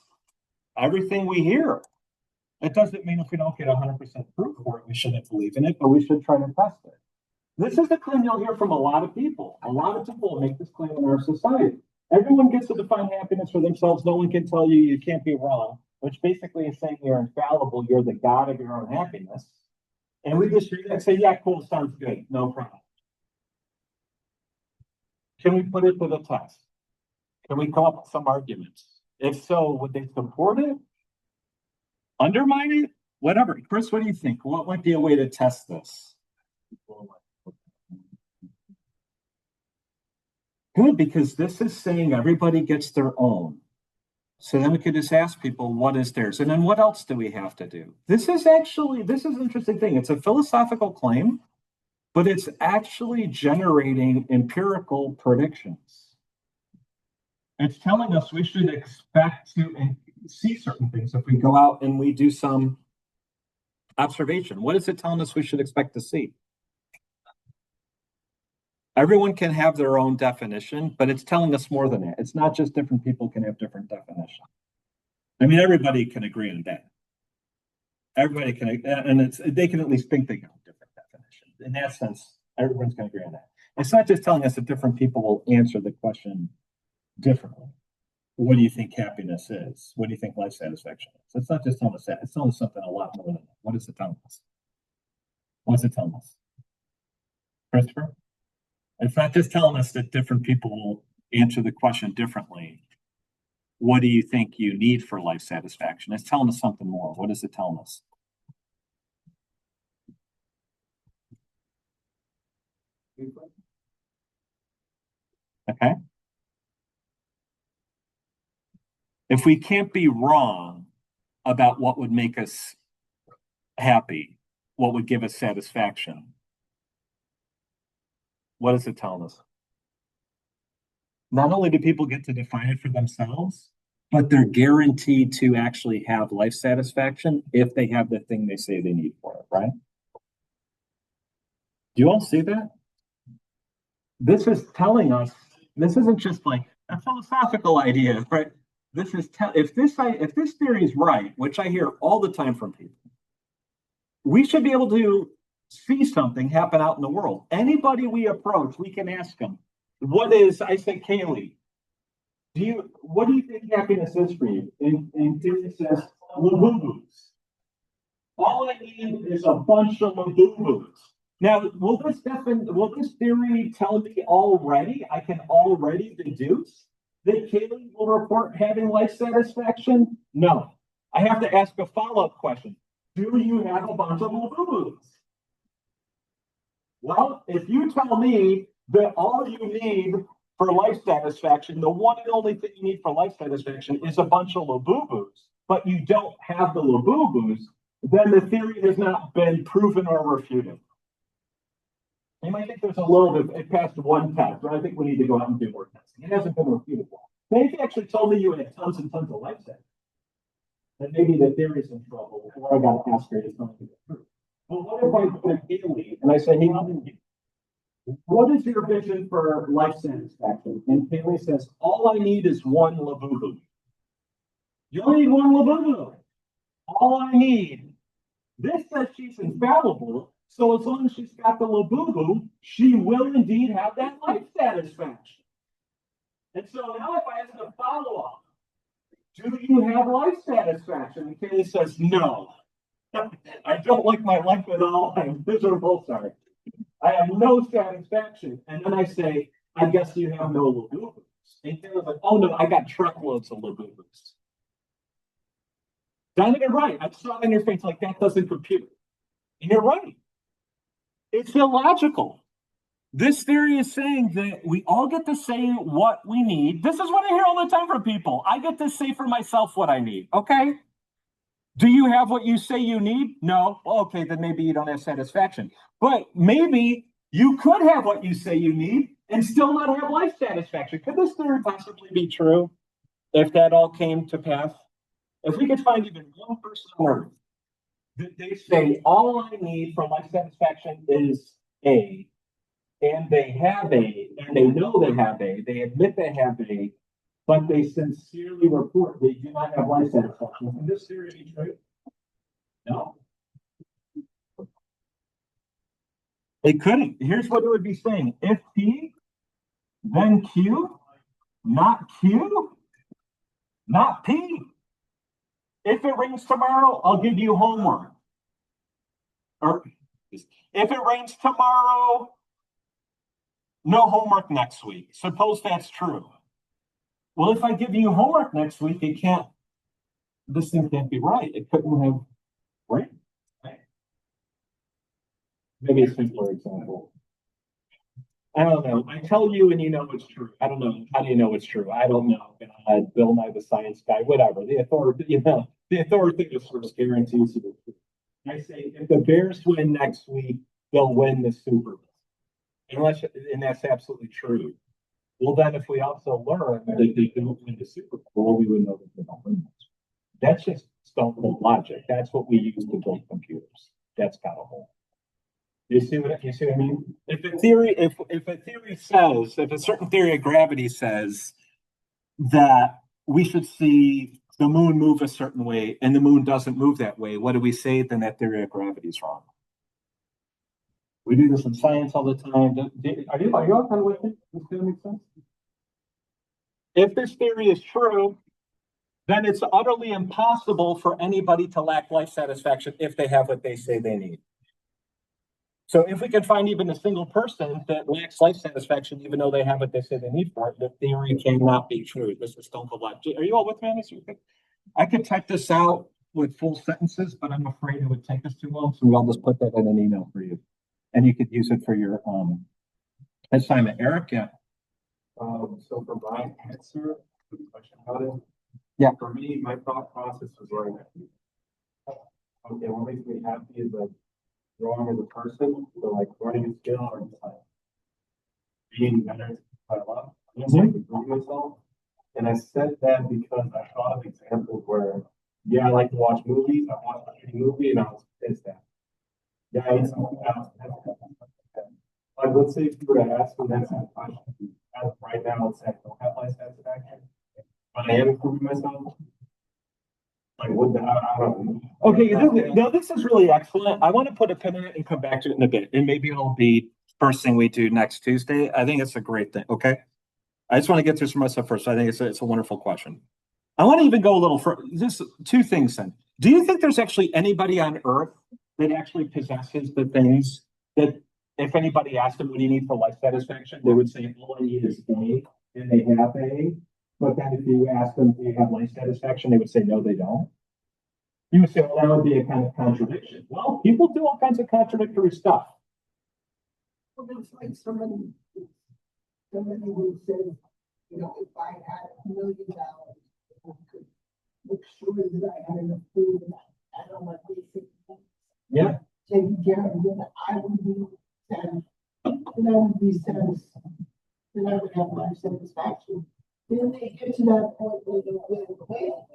S2: everything we hear. It doesn't mean if we don't get 100% proof for it, we shouldn't believe in it, but we should try to test it. This is a claim you'll hear from a lot of people. A lot of people make this claim in our society. Everyone gets to define happiness for themselves. No one can tell you you can't be wrong, which basically is saying you're infallible. You're the god of your own happiness. And we just read that and say, yeah, cool, sounds good. No problem. Can we put it to the test? Can we come up with some arguments? If so, would they support it? Undermine it? Whatever. Chris, what do you think? What might be a way to test this?
S7: Good, because this is saying everybody gets their own. So then we could just ask people, what is theirs? And then what else do we have to do? This is an interesting thing. It's a philosophical claim, but it's actually generating empirical predictions. It's telling us we should expect to see certain things if we go out and we do some observation. What is it telling us we should expect to see? Everyone can have their own definition, but it's telling us more than that. It's not just different people can have different definitions. I mean, everybody can agree on that. Everybody can, and they can at least think they have different definitions. In that sense, everyone's going to agree on that. It's not just telling us that different people will answer the question differently. What do you think happiness is? What do you think life satisfaction is? It's not just telling us that. It's telling us something a lot more than that. What is it telling us? What's it telling us? Christopher? It's not just telling us that different people will answer the question differently. What do you think you need for life satisfaction? It's telling us something more. What is it telling us? Okay. If we can't be wrong about what would make us happy, what would give us satisfaction, what is it telling us? Not only do people get to define it for themselves, but they're guaranteed to actually have life satisfaction if they have the thing they say they need for it, right? Do you all see that? This is telling us, this isn't just like a philosophical idea, right? This is, if this theory is right, which I hear all the time from people, we should be able to see something happen out in the world. Anybody we approach, we can ask them, I say, Kaylee, what do you think happiness is for you? And Kaylee says, Labubu's. All I need is a bunch of Labubu's. Now, will this theory tell me already, I can already deduce that Kaylee will report having life satisfaction? No. I have to ask a follow-up question. Do you have a bunch of Labubu's? Well, if you tell me that all you need for life satisfaction, the one and only thing you need for life satisfaction is a bunch of Labubu's, but you don't have the Labubu's, then the theory has not been proven or refuted. You might think there's a little bit, it passed one test, but I think we need to go out and do more testing. It hasn't been refuted. They actually told me you had tons and tons of life satisfaction. Then maybe the theory's in trouble, or I got to ask her to tell me the truth. But what if I go to Kaylee and I say, hey, what is your vision for life satisfaction? And Kaylee says, all I need is one Labubu. You only need one Labubu. All I need. This says she's infallible, so as long as she's got the Labubu, she will indeed have that life satisfaction. And so now if I ask a follow-up, do you have life satisfaction? And Kaylee says, no. I don't like my life at all. I'm miserable, sorry. I have no satisfaction. And then I say, I guess you have no Labubus. And Kayla's like, oh no, I got truckloads of Labubus. Done it right. I saw it in your face like that doesn't compute. And you're right. It's illogical. This theory is saying that we all get to say what we need. This is what I hear all the time from people. I get to say for myself what I need. Okay. Do you have what you say you need? No. Okay, then maybe you don't have satisfaction. But maybe you could have what you say you need and still not have life satisfaction. Could this theory possibly be true if that all came to pass? If we could find even one person on earth that they say, all I need for life satisfaction is A, and they have A, and they know they have A, they admit they have A, but they sincerely report they do not have life satisfaction. Can this theory be true? No. It couldn't. Here's what it would be saying. If P, then Q, not Q, not P. If it rains tomorrow, I'll give you homework. Or if it rains tomorrow, no homework next week. Suppose that's true. Well, if I give you homework next week, this thing can't be right. It couldn't have rained. Right? maybe a simpler example. I don't know. I tell you and you know it's true. I don't know. How do you know it's true? I don't know. Bill Nye the Science Guy, whatever. The authoritative source guarantees it. I say if the Bears win next week, they'll win the Super Bowl. And that's absolutely true. Well, then if we also learn that they don't win the Super Bowl, we would know that they don't win. That's just stone cold logic. That's what we use to build computers. That's kind of whole. You see what I mean? If a theory says, if a certain theory of gravity says that we should see the moon move a certain way and the moon doesn't move that way, what do we say? Then that theory of gravity is wrong. We do this in science all the time. Are you all kind of with me? Does this make sense? If this theory is true, then it's utterly impossible for anybody to lack life satisfaction if they have what they say they need. So if we can find even a single person that lacks life satisfaction, even though they have what they say they need for it, the theory cannot be true. This is stone cold logic. Are you all with me on this? I could type this out with full sentences, but I'm afraid it would take us too long. So I'll just put that in an email for you. And you could use it for your assignment. Eric, yeah.
S6: So for my answer, the question about it.
S7: Yeah.
S6: For me, my thought process was right. Okay, what makes me happy is like growing as a person, so like learning a skill or just like being better quite a lot. Just like improving myself. And I said that because I thought of examples where, yeah, I like to watch movies. I watched a movie and I was pissed at. Yeah, I eat something else. Like, let's say if you were to ask me that question, as of right now, let's say I don't have life satisfaction, but I am improving myself. Like, what the, I don't know.
S7: Okay, no, this is really excellent. I want to put a pin in it and come back to it in a bit. And maybe it'll be first thing we do next Tuesday. I think it's a great thing. Okay. I just want to get through some of stuff first. I think it's a wonderful question. I want to even go a little further. Just two things then. Do you think there's actually anybody on earth that actually possesses the things that if anybody asked them what do you need for life satisfaction, they would say, all I need is A, and they have A. But then if you ask them, do you have life satisfaction, they would say, no, they don't. You would say, well, that would be a kind of contradiction. Well, people do all kinds of contradictory stuff.
S4: Well, there's like somebody who said, you know, if I had $1 million, I could make sure that I had enough food and I had all my basic things
S7: Yeah.
S4: taken care of, then I would be satisfied. Then I would be satisfied. Then I would have life satisfaction. Then they get to that point where they're well,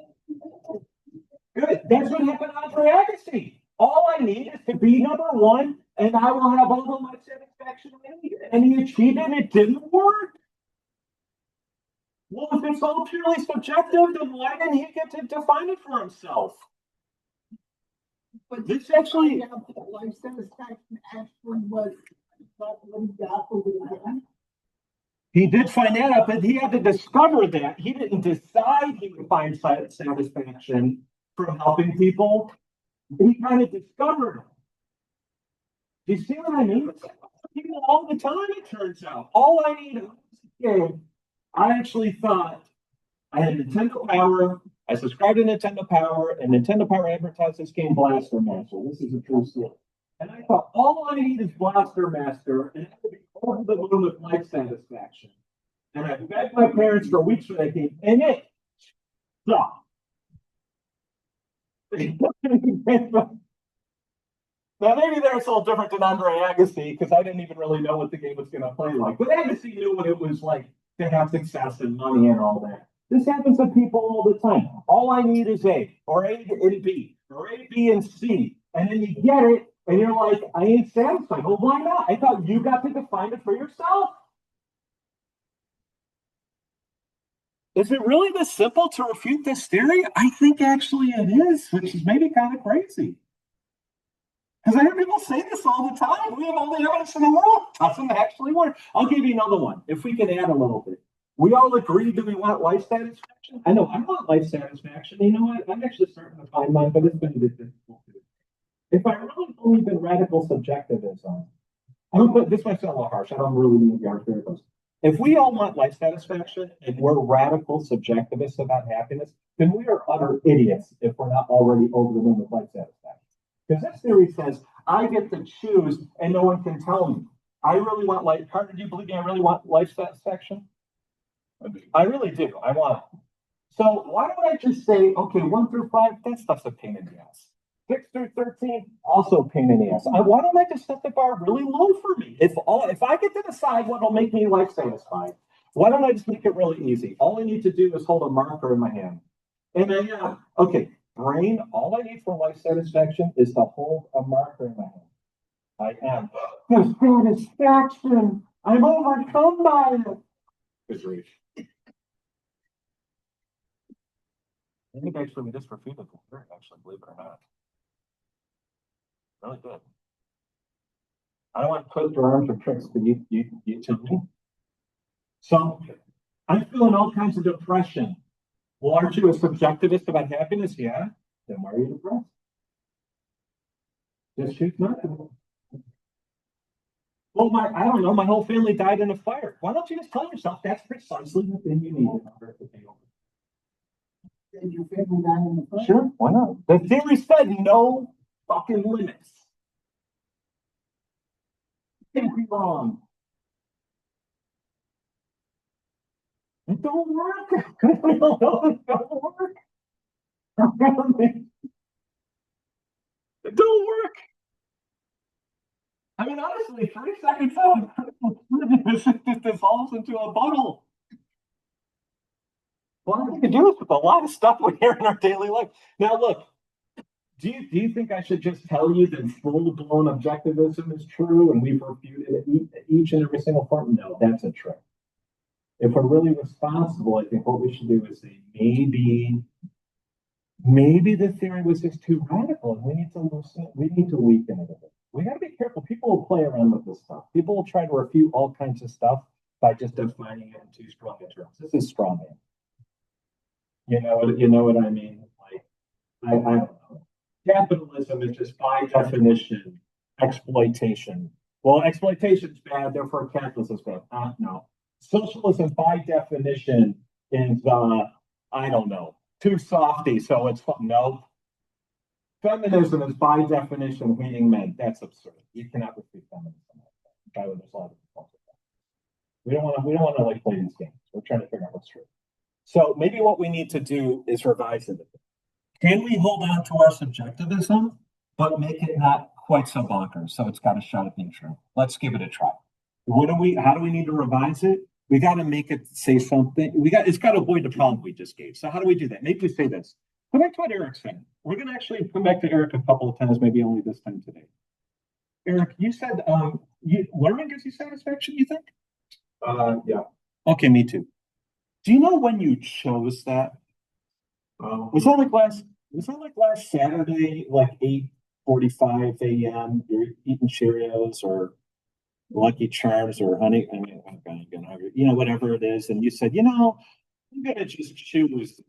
S7: Good. That's what happened on Andre Agassi. All I need is to be number one, and I will have all the life satisfaction I need. And he achieved it, and it didn't work. Well, if it's all purely subjective, then why didn't he get to define it for himself?
S4: but
S7: This actually,
S4: life satisfaction actually was not what he got for the
S7: he did find that out, but he had to discover that. He didn't decide he would find satisfaction from helping people. He kind of discovered it. Do you see what I mean? People all the time, it turns out. All I need is, I actually thought I had Nintendo Power. I subscribed to Nintendo Power, and Nintendo Power advertised this game Blaster Master. This is a true story. And I thought, all I need is Blaster Master, and it would be over the moon with life satisfaction. And I begged my parents for weeks for that game, and it sucked. Now, maybe that's a little different than Andre Agassi, because I didn't even really know what the game was going to play like. But Agassi knew what it was like to have success and money and all that. This happens to people all the time. All I need is A, or A and B, or A, B, and C. And then you get it, and you're like, I ain't satisfied. Well, why not? I thought you got to define it for yourself. Is it really this simple to refute this theory? I think actually it is, which is maybe kind of crazy. Because I hear people say this all the time. We have all the evidence in the world. It doesn't actually work. I'll give you another one, if we can add a little bit. We all agree, do we want life satisfaction? I know I want life satisfaction. You know what? I'm actually starting to find mine, but it's been a bit difficult to do. If I really believe in radical subjectivism, this might sound a little harsh. I don't really mean to be harsh. If we all want life satisfaction and we're radical subjectivists about happiness, then we are utter idiots if we're not already over the moon with life satisfaction. Because this theory says, I get to choose and no one can tell me. I really want life. Carter, do you believe me? I really want life satisfaction. I really do. I want it. So why don't I just say, okay, 1 through 5, that stuff's a pain in the ass. 6 through 13, also a pain in the ass. Why don't I just set the bar really low for me? If I get to decide what will make me life satisfied, why don't I just make it really easy? All I need to do is hold a marker in my hand. And then, okay, brain, all I need for life satisfaction is to hold a marker in my hand. I am. The satisfaction. I'm overcome by it. Good grief. I think actually we just refuted the theory, actually, believe it or not. Really good. I don't want to twist your arms or tricks, but you tell me. So I'm feeling all kinds of depression. Well, aren't you a subjectivist about happiness? Yeah. Then why are you depressed? Just choose not to. Well, I don't know, my whole family died in a fire. Why don't you just tell yourself that's precisely the thing you need in order to pay over?
S4: And your family died in the fire?
S7: Sure, why not? The theory said no fucking limits. Can't be wrong. It don't work. It don't work. It don't work. I mean, honestly, 3 seconds out, this just dissolves into a bottle. Well, we can do this with a lot of stuff we hear in our daily life. Now, look, do you think I should just tell you that full-blown objectivism is true and we've refuted each and every single form? No, that's a trick. If we're really responsible, I think what we should do is say maybe the theory was just too radical and we need to loosen it, we need to weaken it a bit. We got to be careful. People will play around with this stuff. People will try to refute all kinds of stuff by just defining it in too strong a terms. This is straw man. You know what I mean? Like, I don't know. Capitalism is just by definition exploitation. Well, exploitation's bad, therefore capitalism's bad. No. Socialism by definition is I don't know, too softy, so it's fun. No. Feminism is by definition hating men. That's absurd. You cannot refute feminism. By the way, there's a lot of people. We don't want to like play these games. We're trying to figure out what's true. So maybe what we need to do is revise it. Can we hold on to our subjectivism, but make it not quite so bonkers? So it's got a shot at being true. Let's give it a try. How do we need to revise it? We got to make it say something. It's got to avoid the problem we just gave. So how do we do that? Maybe we say this. Go back to what Eric said. We're going to actually come back to Eric a couple of times, maybe only this time today. Eric, you said learning gives you satisfaction, you think?
S5: Yeah.
S7: Okay, me too. Do you know when you chose that? Was that like last Saturday, like 8:45 a.m. You're eating Cheerios or Lucky Charms or honey? I mean, I'm getting hungry. Whatever it is, and you said, I'm gonna just choose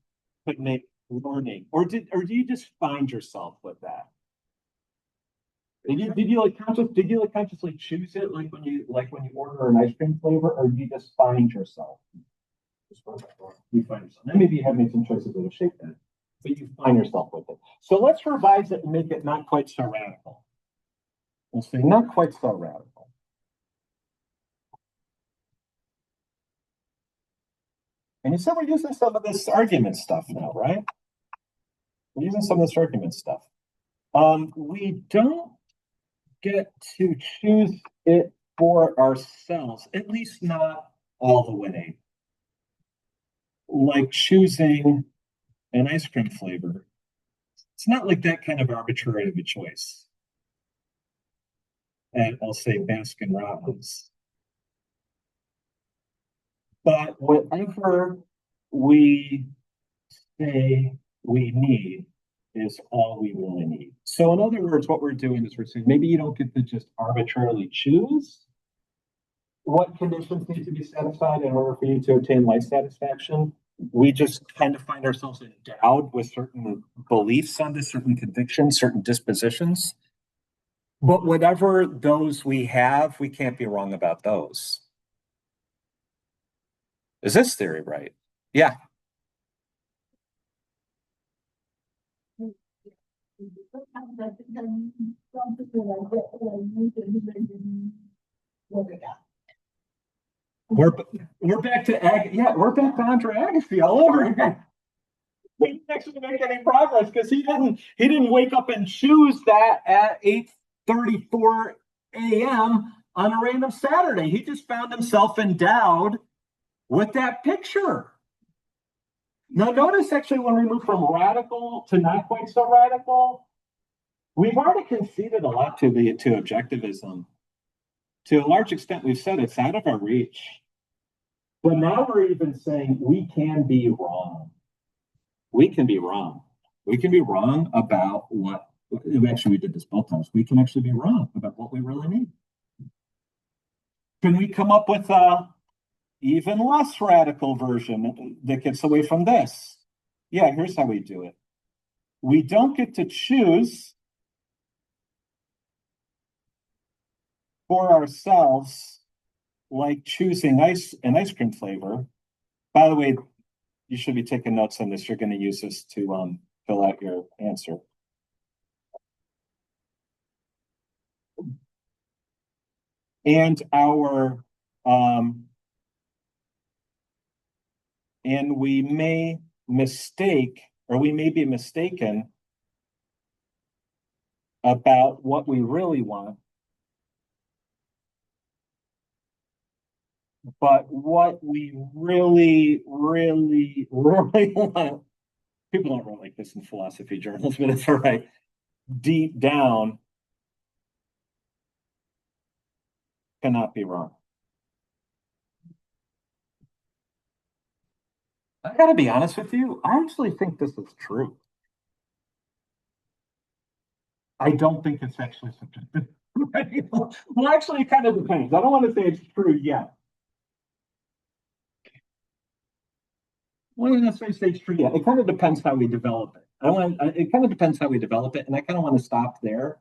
S7: to make learning, or do you just find yourself with that? Did you consciously choose it, like when you order an ice cream flavor, or do you just find yourself? You find yourself. And maybe you have made some choices that have shaped that, but you find yourself with it. So let's revise it and make it not quite so radical. We'll say not quite so radical. And you said we're using some of this argument stuff now, right? We're using some of this argument stuff. We don't get to choose it for ourselves, at least not all the way. Like choosing an ice cream flavor. It's not like that kind of arbitrary of a choice. And I'll say Baskin Robbins. But whatever we say we need is all we really need. So in other words, what we're doing is we're saying maybe you don't get to just arbitrarily choose what conditions need to be satisfied in order for you to obtain life satisfaction. We just kind of find ourselves endowed with certain beliefs on this, certain convictions, certain dispositions. But whatever those we have, we can't be wrong about those. Is this theory right? Yeah.
S4: Sometimes I think I need something that I get what I need and then I didn't work it out.
S7: We're back to we're back to Andre Agassi all over again. He didn't actually make any progress because he didn't wake up and choose that at 8:34 a.m. on a random Saturday. He just found himself endowed with that picture. Now notice actually when we move from radical to not quite so radical, we've already conceded a lot to objectivism. To a large extent, we've said it's out of our reach. But now we're even saying we can be wrong. We can be wrong. We can be wrong about what, actually we did this both times. We can actually be wrong about what we really need. Can we come up with a even less radical version that gets away from this? Yeah, here's how we do it. We don't get to choose for ourselves like choosing an ice cream flavor. By the way, you should be taking notes on this. You're going to use this to fill out your answer. And and we may mistake, or we may be mistaken about what we really want. But what we really, really, really want, people don't write like this in philosophy journals, but it's all right. Deep down, cannot be wrong. I gotta be honest with you, I actually think this is true. I don't think it's actually subjective. Well, actually, it kind of depends. I don't want to say it's true yet. Well, let's say it's true yet. It kind of depends how we develop it. It kind of depends how we develop it, and I kind of want to stop there.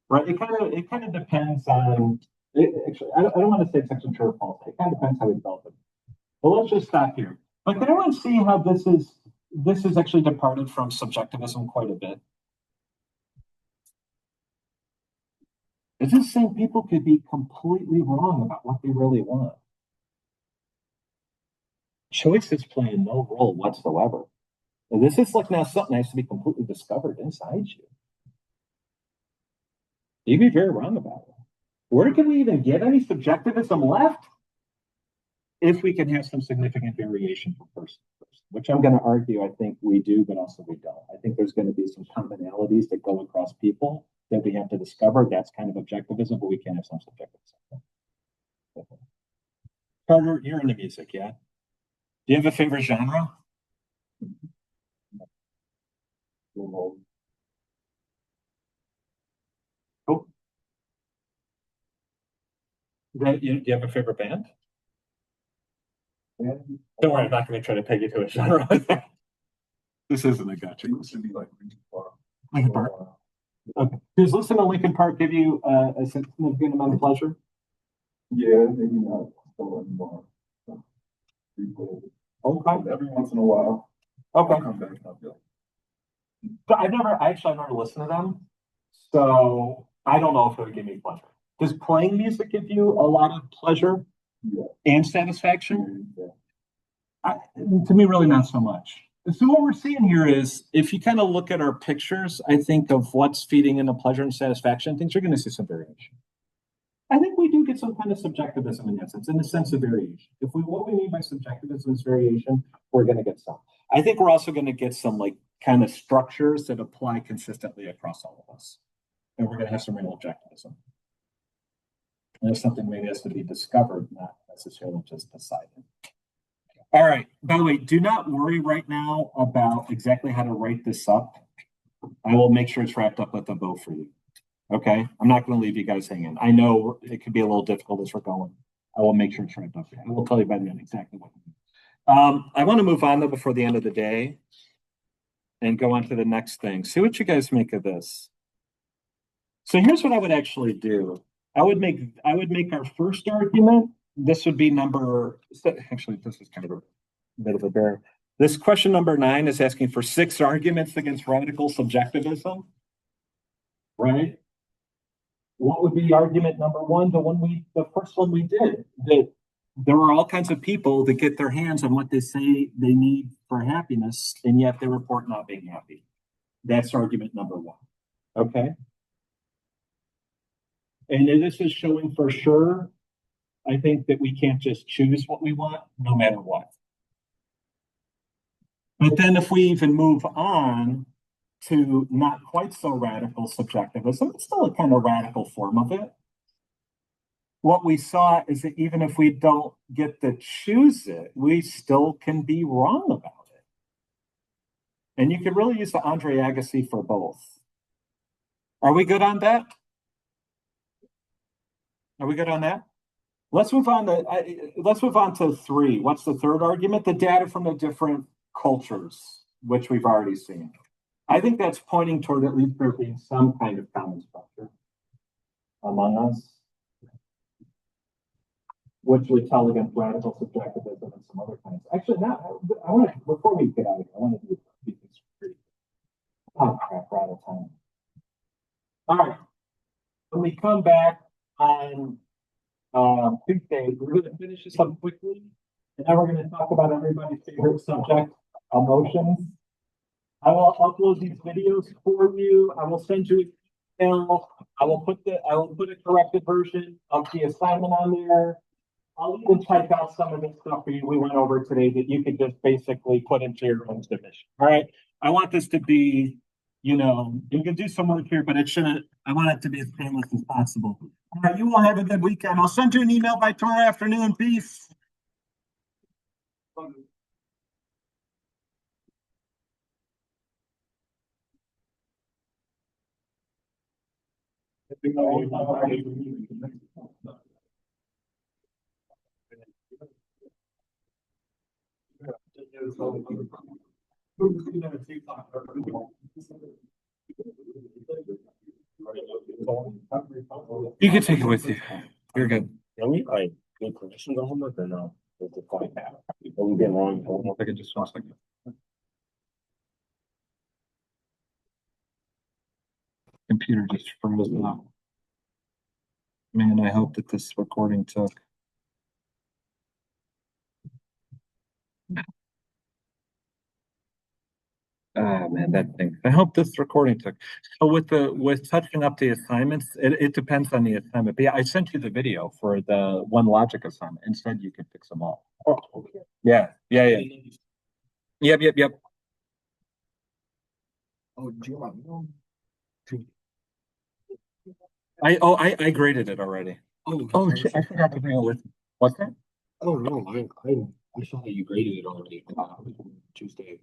S7: Right? It kind of depends on. Actually, I don't want to say it's actually true or false. It kind of depends how we develop it. Well, let's just stop here. But can everyone see how this is actually departed from subjectivism quite a bit? It's just saying people could be completely wrong about what they really want. Choices play no role whatsoever. And this is like now something has to be completely discovered inside you. You'd be very wrong about it. Where can we even get any subjectivism left? If we can have some significant variation from person to person, which I'm going to argue, I think we do, but also we don't. I think there's going to be some commonalities that go across people that we have to discover. That's kind of objectivism, but we can have some subjectivism. Carter, you're into music, yeah? Do you have a favorite genre? Cool. Do you have a favorite band? Don't worry, I'm not going to try to peg you to a genre. This isn't a gotcha.
S5: It should be like
S7: Linkin Park. Okay. Does listening to Linkin Park give you a significant amount of pleasure?
S5: Yeah, maybe not so anymore.
S7: Okay.
S5: Every once in a while.
S7: Okay.
S5: I'll come back and I'll be like,
S7: But I've never listened to them. So I don't know if it would give me pleasure. Does playing music give you a lot of pleasure and satisfaction? To me, really not so much. So what we're seeing here is, if you kind of look at our pictures, I think of what's feeding into pleasure and satisfaction, things you're going to see some variation. I think we do get some kind of subjectivism in that sense, in the sense of variation. What we mean by subjectivism is variation, we're going to get some. I think we're also going to get some like kind of structures that apply consistently across all of us. And we're going to have some real objectivism. And there's something maybe has to be discovered, not necessarily just decided. All right. By the way, do not worry right now about exactly how to write this up. I will make sure it's wrapped up with a bow for you. Okay? I'm not going to leave you guys hanging. I know it could be a little difficult as we're going. I will make sure it's wrapped up for you. I will tell you by the end exactly what to do. I want to move on, though, before the end of the day and go on to the next thing. See what you guys make of this. So here's what I would actually do. I would make our first argument. This would be actually, this is kind of a bit of a bear. This question number 9 is asking for 6 arguments against radical subjectivism. Right? What would be argument number 1? The first one we did, that there are all kinds of people that get their hands on what they say they need for happiness, and yet they report not being happy. That's argument number 1. Okay. And this is showing for sure, I think, that we can't just choose what we want no matter what. But then if we even move on to not quite so radical subjectivism, it's still a kind of radical form of it. What we saw is that even if we don't get to choose it, we still can be wrong about it. And you can really use the Andre Agassi for both. Are we good on that? Are we good on that? Let's move on to 3. What's the third argument? The data from the different cultures, which we've already seen. I think that's pointing toward at least there being some kind of common structure among us, which would tell against radical subjectivism and some other kinds. Actually, I want to, before we get out of here, I want to do this pretty. Oh crap, we're out of time. All right. When we come back on Tuesday, we're going to finish this up quickly, and then we're going to talk about everybody's favorite subject, emotions. I will upload these videos for you. I will send you an email. I will put a corrected version of the assignment on there. I'll even type out some of the stuff we went over today that you could just basically put into your own submission. All right. I want this to be, you can do some work here, but I want it to be as painless as possible. All right. You all have a good weekend. I'll send you an email by tomorrow afternoon. Peace. You can take it with you. You're good.
S2: Can we like get permission to homework or no? Is it like that? Are we getting wrong homework?
S7: I can just 1 second. Computer just froze up. Man, I hope that this recording took. Oh man, that thing. I hope this recording took. So with touching up the assignments, it depends on the assignment. But yeah, I sent you the video for the one logic assignment and said you could fix them all.
S2: Oh, okay.
S7: Yeah. Yep.
S2: Oh, do you want me?
S7: I graded it already.
S2: Oh,
S7: Shit, I forgot to bring it with me. What's that?
S2: Oh, no, I saw that you graded it already, Tuesday.